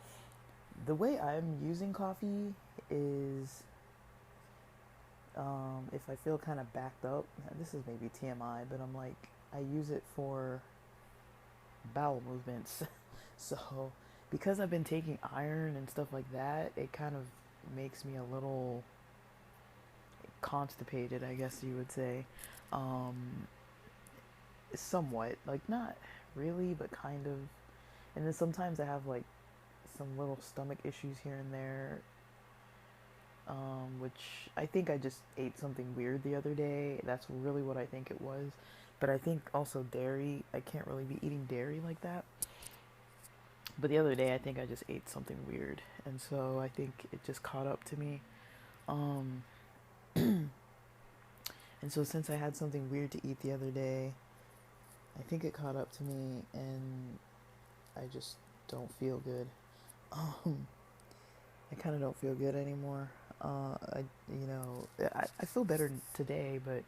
The way I'm using coffee is if I feel kind of backed up. This is maybe TMI, but I'm like, I use it for bowel movements. So because I've been taking iron and stuff like that, it kind of makes me a little constipated, I guess you would say. Um, Somewhat, like not really, but kind of. And then sometimes I have like some little stomach issues here and there, which I think I just ate something weird the other day. That's really what I think it was. But I think also dairy, I can't really be eating dairy like that. But the other day, I think I just ate something weird. And so I think it just caught up to me. Um, and so since I had something weird to eat the other day, I think it caught up to me and I just don't feel good. Um, I kind of don't feel good anymore. I feel better today, but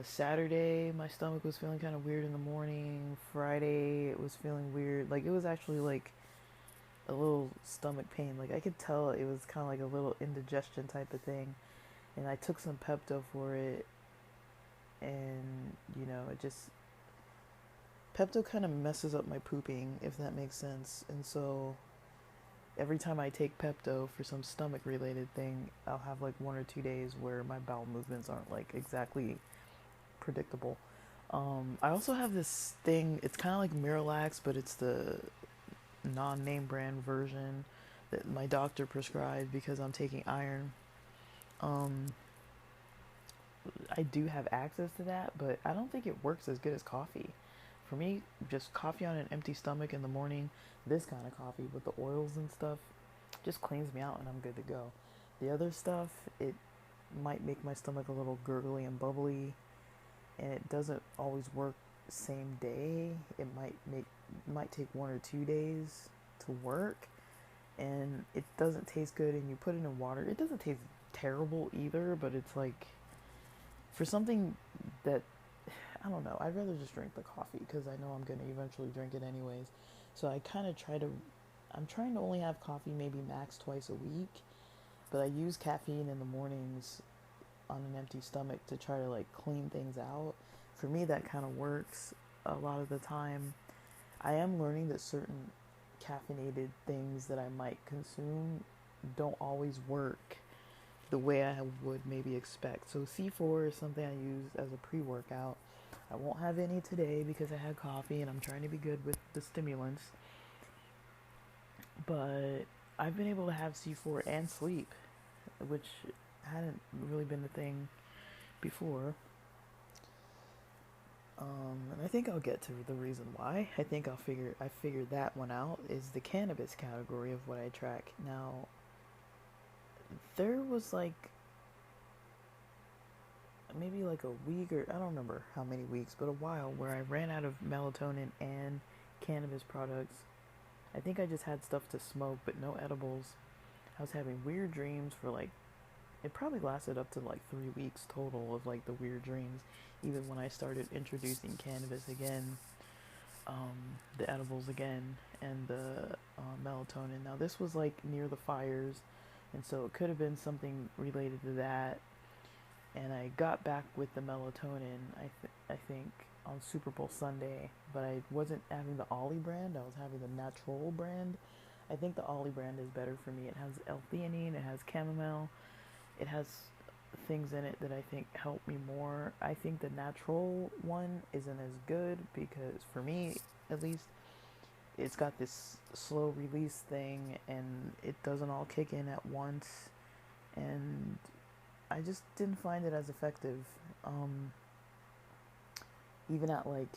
Saturday my stomach was feeling kind of weird in the morning. Friday it was feeling weird. Like it was actually like a little stomach pain. Like I could tell it was kind of like a little indigestion type of thing. And I took some Pepto for it, and it just Pepto kind of messes up my pooping, if that makes sense. And so every time I take Pepto for some stomach related thing, I'll have like 1 or 2 days where my bowel movements aren't like exactly predictable. I also have this thing, it's kind of like Miralax, but it's the non-name brand version. that my doctor prescribed because I'm taking iron. Um, I do have access to that, but I don't think it works as good as coffee. For me, just coffee on an empty stomach in the morning, this kind of coffee with the oils and stuff, just cleans me out and I'm good to go. The other stuff, it might make my stomach a little gurgly and bubbly, and it doesn't always work same day. It might take 1 or 2 days to work, and it doesn't taste good. And you put it in water, it doesn't taste terrible either, but it's like for something that I don't know, I'd rather just drink the coffee because I know I'm gonna eventually drink it anyways. So I kind of try to. I'm trying to only have coffee maybe max twice a week, but I use caffeine in the mornings on an empty stomach to try to like clean things out. For me, that kind of works a lot of the time. I am learning that certain caffeinated things that I might consume don't always work the way I would maybe expect. So C4 is something I use as a pre-workout. I won't have any today because I had coffee and I'm trying to be good with the stimulants. But I've been able to have C4 and sleep, which hadn't really been the thing before. And I think I'll get to the reason why. I figured that one out is the cannabis category of what I track. Now, there was like maybe like a week, or I don't remember how many weeks, but a while where I ran out of melatonin and cannabis products. I think I just had stuff to smoke, but no edibles. I was having weird dreams for like, it probably lasted up to like 3 weeks total of like the weird dreams, even when I started introducing cannabis again, the edibles again, and the melatonin. Now, this was like near the fires, and so it could have been something related to that. And I got back with the melatonin, I think, on Super Bowl Sunday, but I wasn't having the Ollie brand, I was having the Natural brand. I think the Ollie brand is better for me. It has L-theanine, it has chamomile, it has things in it that I think help me more. I think the Natural one isn't as good because, for me at least, it's got this slow release thing and it doesn't all kick in at once. And I just didn't find it as effective. Um, even at like,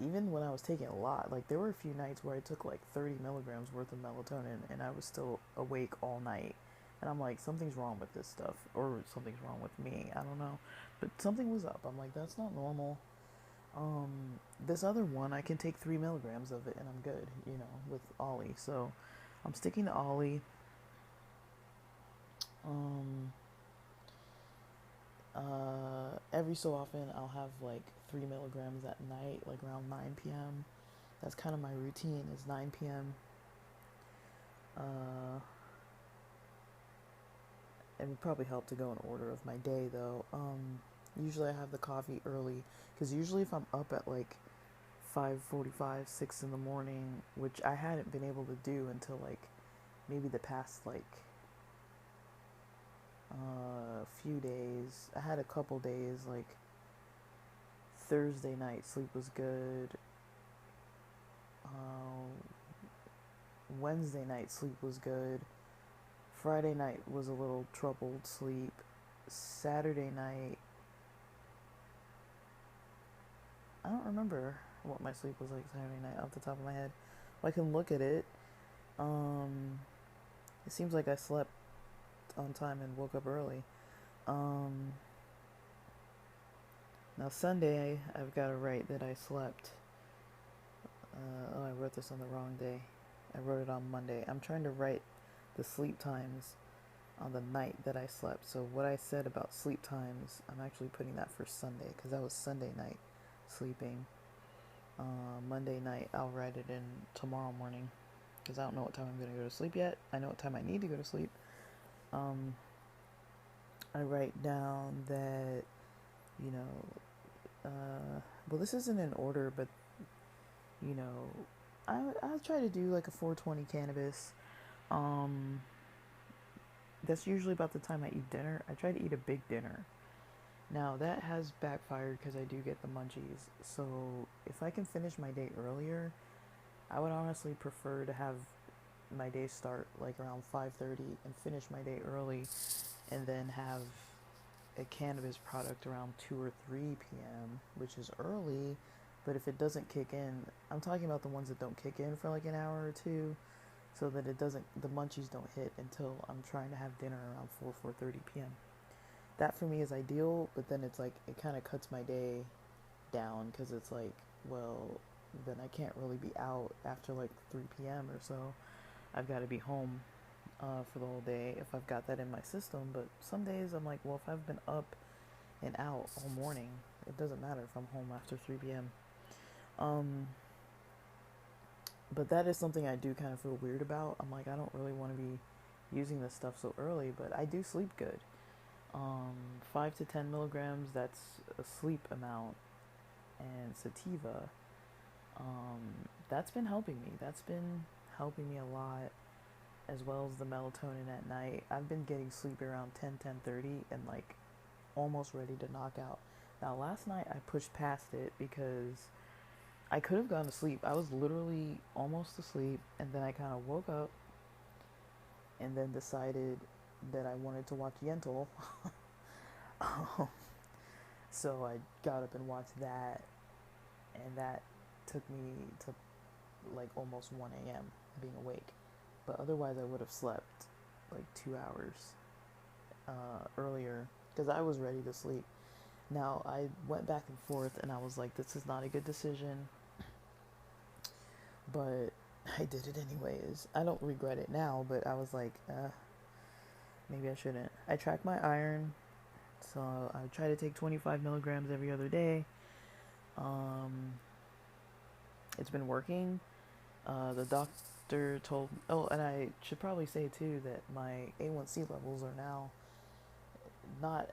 even when I was taking a lot, like there were a few nights where I took like 30 milligrams worth of melatonin and I was still awake all night. And I'm like, something's wrong with this stuff, or something's wrong with me. I don't know, but something was up. I'm like, that's not normal. Um, this other one, I can take 3 milligrams of it and I'm good, with Ollie. So I'm sticking to Ollie. Um, every so often I'll have like 3 milligrams at night, like around 9 p.m. That's kind of my routine is 9 p.m. Uh, it would probably help to go in order of my day though. Usually I have the coffee early because usually if I'm up at like 5:45, 6 in the morning, which I hadn't been able to do until like maybe the past like few days. I had a couple days like Thursday night sleep was good. Uh, Wednesday night sleep was good. Friday night was a little troubled sleep. Saturday night, I don't remember what my sleep was like Saturday night off the top of my head. Well, I can look at it. Um, it seems like I slept on time and woke up early. Um, Now Sunday, I've got to write that I slept. I wrote this on the wrong day. I wrote it on Monday. I'm trying to write the sleep times on the night that I slept. So what I said about sleep times, I'm actually putting that for Sunday because that was Sunday night sleeping. Monday night, I'll write it in tomorrow morning because I don't know what time I'm going to go to sleep yet. I know what time I need to go to sleep. I write down that, you know, well, this isn't in order, but, you know, I try to do like a 420 cannabis. That's usually about the time I eat dinner. I try to eat a big dinner. Now, that has backfired because I do get the munchies. So, if I can finish my day earlier, I would honestly prefer to have my day start like around 5:30 and finish my day early, and then have a cannabis product around 2 or 3 p.m., which is early, but if it doesn't kick in, I'm talking about the ones that don't kick in for like an hour or two, so that it doesn't, the munchies don't hit until I'm trying to have dinner around 4:30 p.m. That for me is ideal, but then it's like, it kind of cuts my day down, because it's like, well, then I can't really be out after like 3 p.m. or so. I've got to be home for the whole day if I've got that in my system. But some days I'm like, well, if I've been up and out all morning, it doesn't matter if I'm home after 3 p.m. But that is something I do kind of feel weird about. I'm like, I don't really want to be using this stuff so early, but I do sleep good. 5 to 10 milligrams, that's a sleep amount. And sativa, that's been helping me. That's been helping me a lot, as well as the melatonin at night. I've been getting sleep around 10:30 and like almost ready to knock out. Now, last night I pushed past it because I could have gone to sleep. I was literally almost asleep, and then I kind of woke up and then decided that I wanted to watch Yentl. So I got up and watched that, and that took me to like almost 1 a.m. being awake. But otherwise, I would have slept like 2 hours earlier, because I was ready to sleep. Now, I went back and forth, and I was like, this is not a good decision, but I did it anyways. I don't regret it now, but I was like, maybe I shouldn't. I track my iron, so I try to take 25 milligrams every other day. It's been working. The doctor told, oh, and I should probably say too that my A1C levels are now not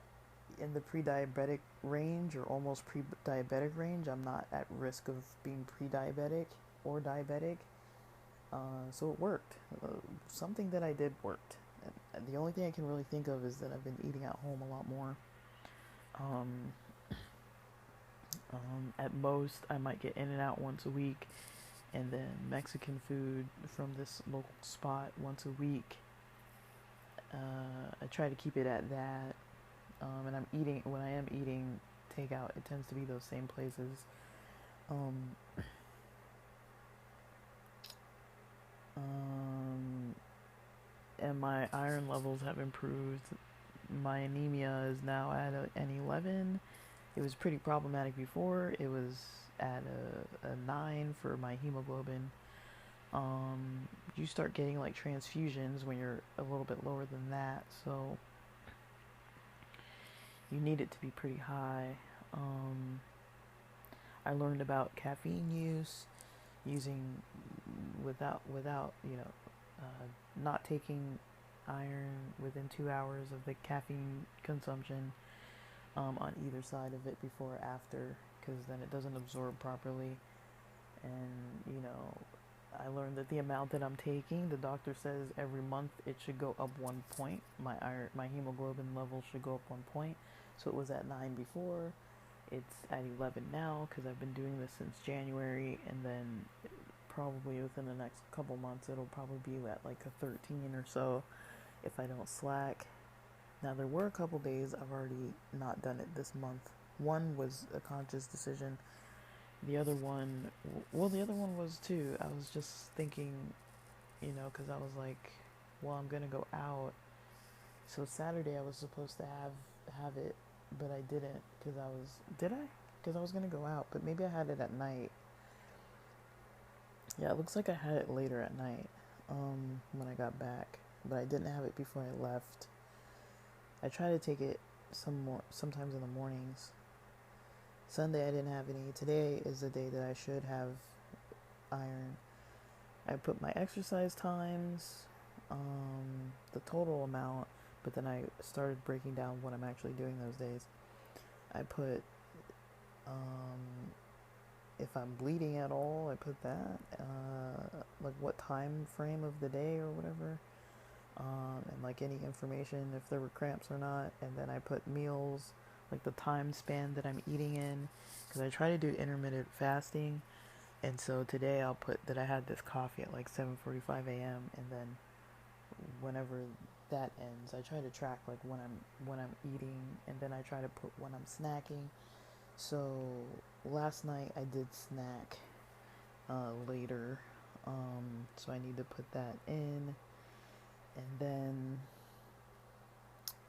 in the pre-diabetic range, or almost pre-diabetic range. I'm not at risk of being pre-diabetic or diabetic. So it worked. Something that I did worked. And the only thing I can really think of is that I've been eating at home a lot more. At most, I might get In-N-Out once a week, and then Mexican food from this local spot once a week. I try to keep it at that. And I'm eating, when I am eating takeout, it tends to be those same places. And my iron levels have improved. My anemia is now at an 11. It was pretty problematic before. It was at a 9 for my hemoglobin. You start getting like transfusions when you're a little bit lower than that, so you need it to be pretty high. I learned about caffeine use, using without not taking iron within 2 hours of the caffeine consumption, on either side of it, before or after, because then it doesn't absorb properly. And I learned that the amount that I'm taking, the doctor says every month it should go up 1 point. My hemoglobin level should go up 1 point. So it was at 9 before. It's at 11 now, because I've been doing this since January, and then probably within the next couple months it'll probably be at like a 13 or so if I don't slack. Now, there were a couple days I've already not done it this month. One was a conscious decision. The other one was too. I was just thinking, because I was like, well, I'm gonna go out. So Saturday I was supposed to have it, but I didn't, did I? Because I was gonna go out, but maybe I had it at night. Yeah, it looks like I had it later at night, when I got back, but I didn't have it before I left. I try to take it sometimes in the mornings. Sunday I didn't have any. Today is the day that I should have iron. I put my exercise times, the total amount, but then I started breaking down what I'm actually doing those days. I put, if I'm bleeding at all, I put that, like what time frame of the day or whatever, and like any information if there were cramps or not, and then I put meals, like the time span that I'm eating in, because I try to do intermittent fasting, And so today I'll put that I had this coffee at like 7:45 a.m. and then whenever that ends, I try to track like when I'm eating, and then I try to put when I'm snacking. So last night I did snack later, so I need to put that in, and then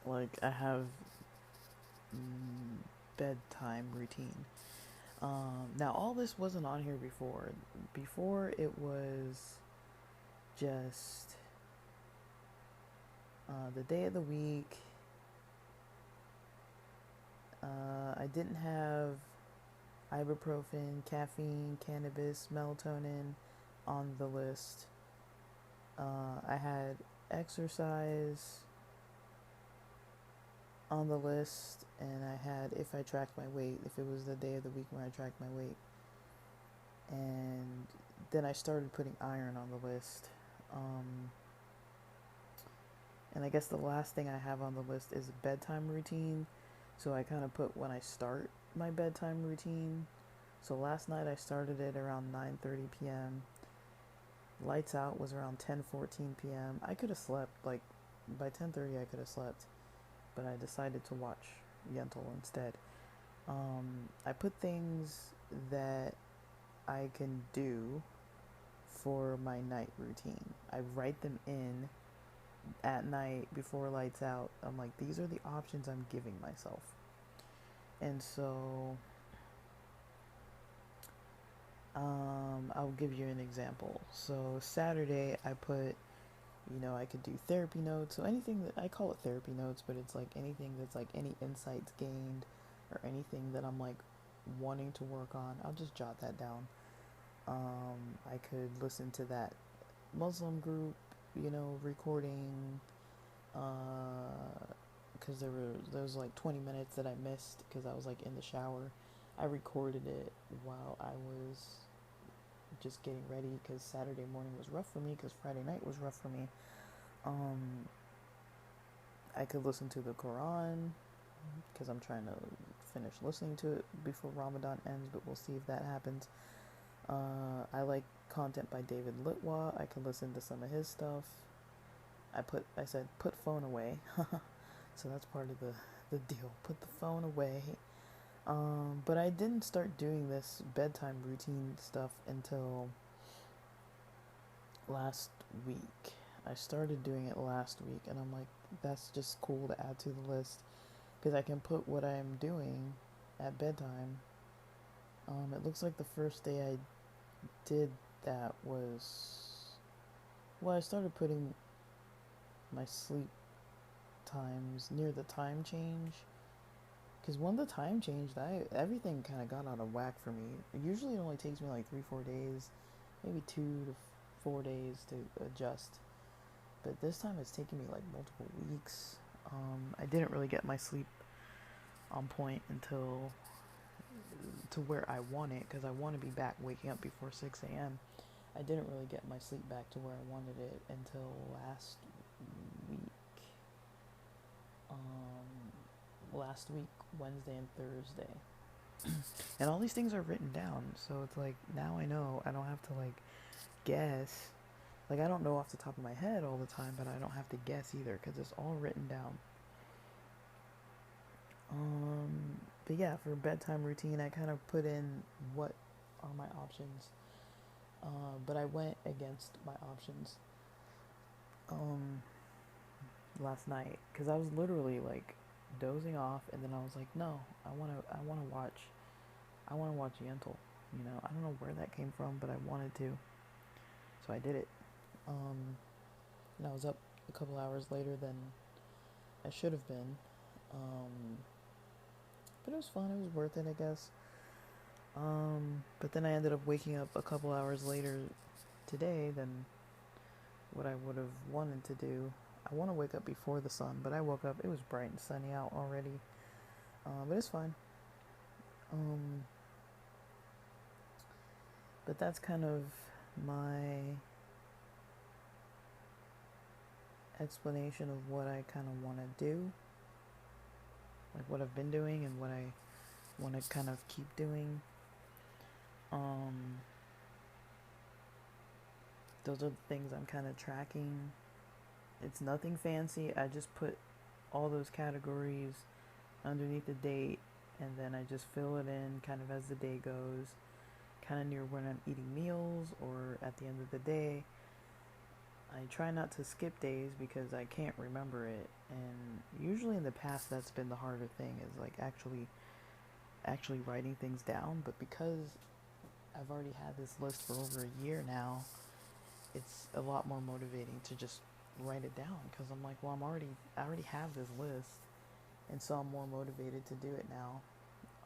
like I have bedtime routine. Now all this wasn't on here before. Before it was just the day of the week. I didn't have ibuprofen, caffeine, cannabis, melatonin on the list. I had exercise on the list, and I had if I tracked my weight, if it was the day of the week when I tracked my weight. And then I started putting iron on the list. And I guess the last thing I have on the list is a bedtime routine. So I kind of put when I start my bedtime routine. So last night I started it around 9:30 p.m. Lights out was around 10:14 p.m. I could have slept like by 10:30 I could have slept, but I decided to watch Yentl instead. I put things that I can do for my night routine. I write them in at night before lights out. I'm like, these are the options I'm giving myself. And so I'll give you an example. So Saturday I put, I could do therapy notes. So anything that I call it therapy notes, but it's like anything that's like any insights gained or anything that I'm like wanting to work on, I'll just jot that down. I could listen to that Muslim group, recording, because there was like 20 minutes that I missed because I was like in the shower. I recorded it while I was just getting ready because Saturday morning was rough for me because Friday night was rough for me. I could listen to the Quran because I'm trying to finish listening to it before Ramadan ends, but we'll see if that happens. I like content by David Litwa. I can listen to some of his stuff. I said put phone away. So that's part of the deal. Put the phone away. But I didn't start doing this bedtime routine stuff until last week. I started doing it last week, and I'm like, that's just cool to add to the list because I can put what I'm doing at bedtime. It looks like the first day I did that was, well, I started putting my sleep times near the time change. Because when the time changed, everything kind of got out of whack for me. Usually it only takes me like 3-4 days, maybe 2 to 4 days to adjust. But this time it's taking me like multiple weeks. I didn't really get my sleep on point until to where I want it, because I want to be back waking up before 6 a.m. I didn't really get my sleep back to where I wanted it until last week, Wednesday and Thursday. And all these things are written down, so it's like now I know. I don't have to like guess. Like I don't know off the top of my head all the time, but I don't have to guess either because it's all written down. But yeah, for bedtime routine, I kind of put in what are my options. But I went against my options last night because I was literally like dozing off, and then I was like, no, I want to watch Yentl. I don't know where that came from, but I wanted to, so I did it. And I was up a couple hours later than I should have been. But it was fun. It was worth it, I guess. But then I ended up waking up a couple hours later today than what I would have wanted to do. I want to wake up before the sun, but I woke up, it was bright and sunny out already. But it's fine. But that's kind of my explanation of what I kind of want to do. Like what I've been doing and what I want to kind of keep doing. those are the things I'm kind of tracking. It's nothing fancy. I just put all those categories underneath the date, and then I just fill it in kind of as the day goes, kind of near when I'm eating meals or at the end of the day. I try not to skip days because I can't remember it, and usually in the past that's been the harder thing, is like actually writing things down. But because I've already had this list for over a year now, it's a lot more motivating to just write it down, because I'm like, well, I already have this list, and so I'm more motivated to do it now.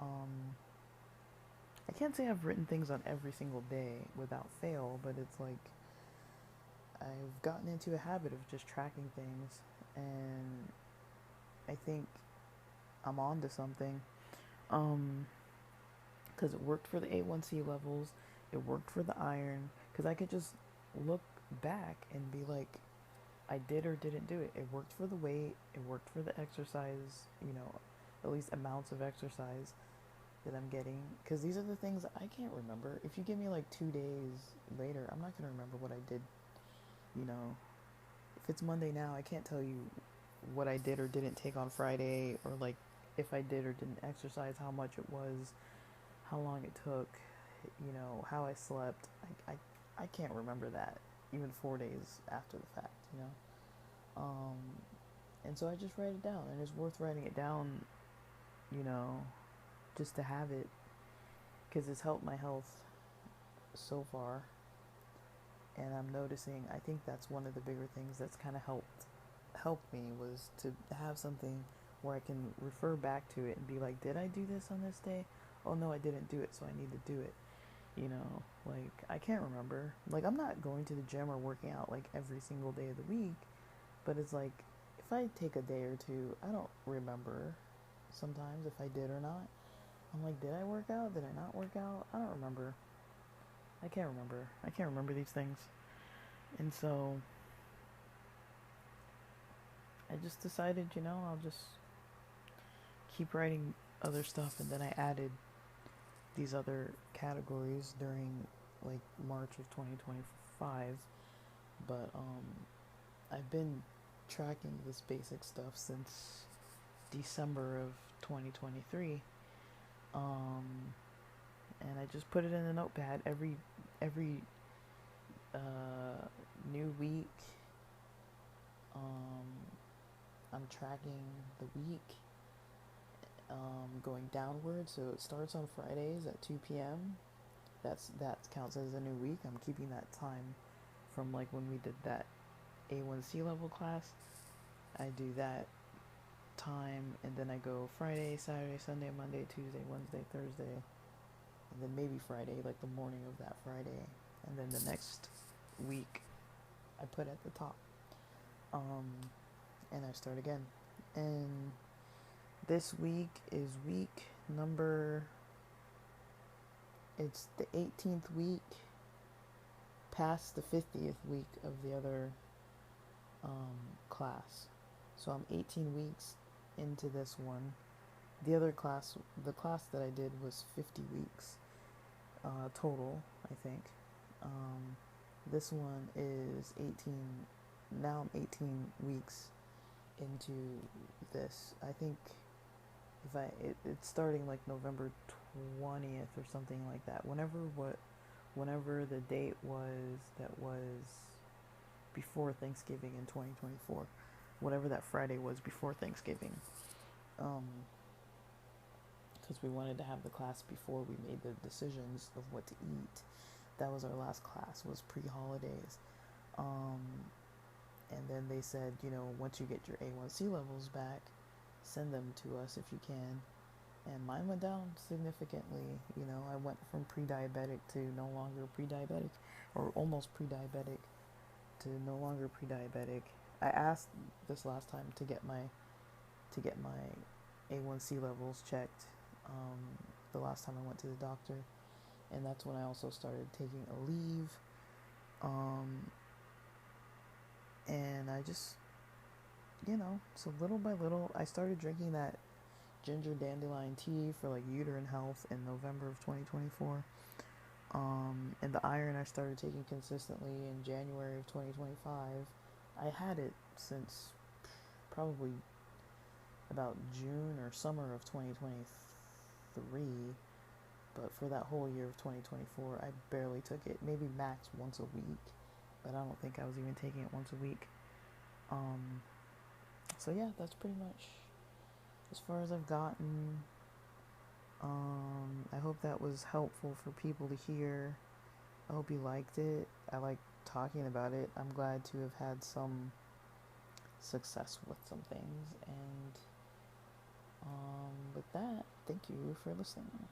Um, I can't say I've written things on every single day without fail, but it's like I've gotten into a habit of just tracking things, and I think I'm on to something. Um, because it worked for the A1C levels, it worked for the iron, because I could just look back and be like, I did or didn't do it. It worked for the weight, it worked for the exercise, at least amounts of exercise that I'm getting. Because these are the things I can't remember. If you give me like 2 days later, I'm not going to remember what I did. If it's Monday now, I can't tell you what I did or didn't take on Friday, or like if I did or didn't exercise, how much it was, how long it took, how I slept. I can't remember that even 4 days after the fact, Um, and so I just write it down, and it's worth writing it down, you know, just to have it, because it's helped my health so far. And I'm noticing, I think that's one of the bigger things that's kind of helped me, was to have something where I can refer back to it and be like, did I do this on this day? Oh no, I didn't do it, so I need to do it. Like, I can't remember. Like, I'm not going to the gym or working out like every single day of the week, but it's like, if I take a day or two, I don't remember sometimes if I did or not. I'm like, did I work out? Did I not work out? I don't remember. I can't remember. I can't remember these things. And so I just decided, I'll just keep writing other stuff, and then I added these other categories during like March of 2025. But I've been tracking this basic stuff since December of 2023. Um, and I just put it in a notepad every new week. Um, I'm tracking the week, going downward. So it starts on Fridays at 2 p.m. That counts as a new week. I'm keeping that time from like when we did that A1C level class. I do that time, and then I go Friday, Saturday, Sunday, Monday, Tuesday, Wednesday, Thursday, and then maybe Friday, like the morning of that Friday, and then the next week I put at the top. And I start again. And this week is week number, it's the 18th week, past the 50th week of the other class. So I'm 18 weeks into this one. The other class, the class that I did was 50 weeks total, I think. This one is 18, now I'm 18 weeks into this. I think it's starting like November 20th or something like that. Whenever the date was that was before Thanksgiving in 2024. Whatever that Friday was before Thanksgiving. Because we wanted to have the class before we made the decisions of what to eat. That was our last class, was pre-holidays. And then they said, once you get your A1C levels back, send them to us if you can. And mine went down significantly. I went from pre-diabetic to no longer pre-diabetic, or almost pre-diabetic to no longer pre-diabetic. I asked this last time to get my A1C levels checked. The last time I went to the doctor, and that's when I also started taking a leave. And I just, so little by little, I started drinking that ginger dandelion tea for like uterine health in November of 2024. And the iron I started taking consistently in January of 2025. I had it since probably about June or summer of 2023, but for that whole year of 2024, I barely took it. Maybe max once a week, but I don't think I was even taking it once a week. Um, so yeah, that's pretty much as far as I've gotten. I hope that was helpful for people to hear. I hope you liked it. I like talking about it. I'm glad to have had some success with some things. And with that, thank you for listening.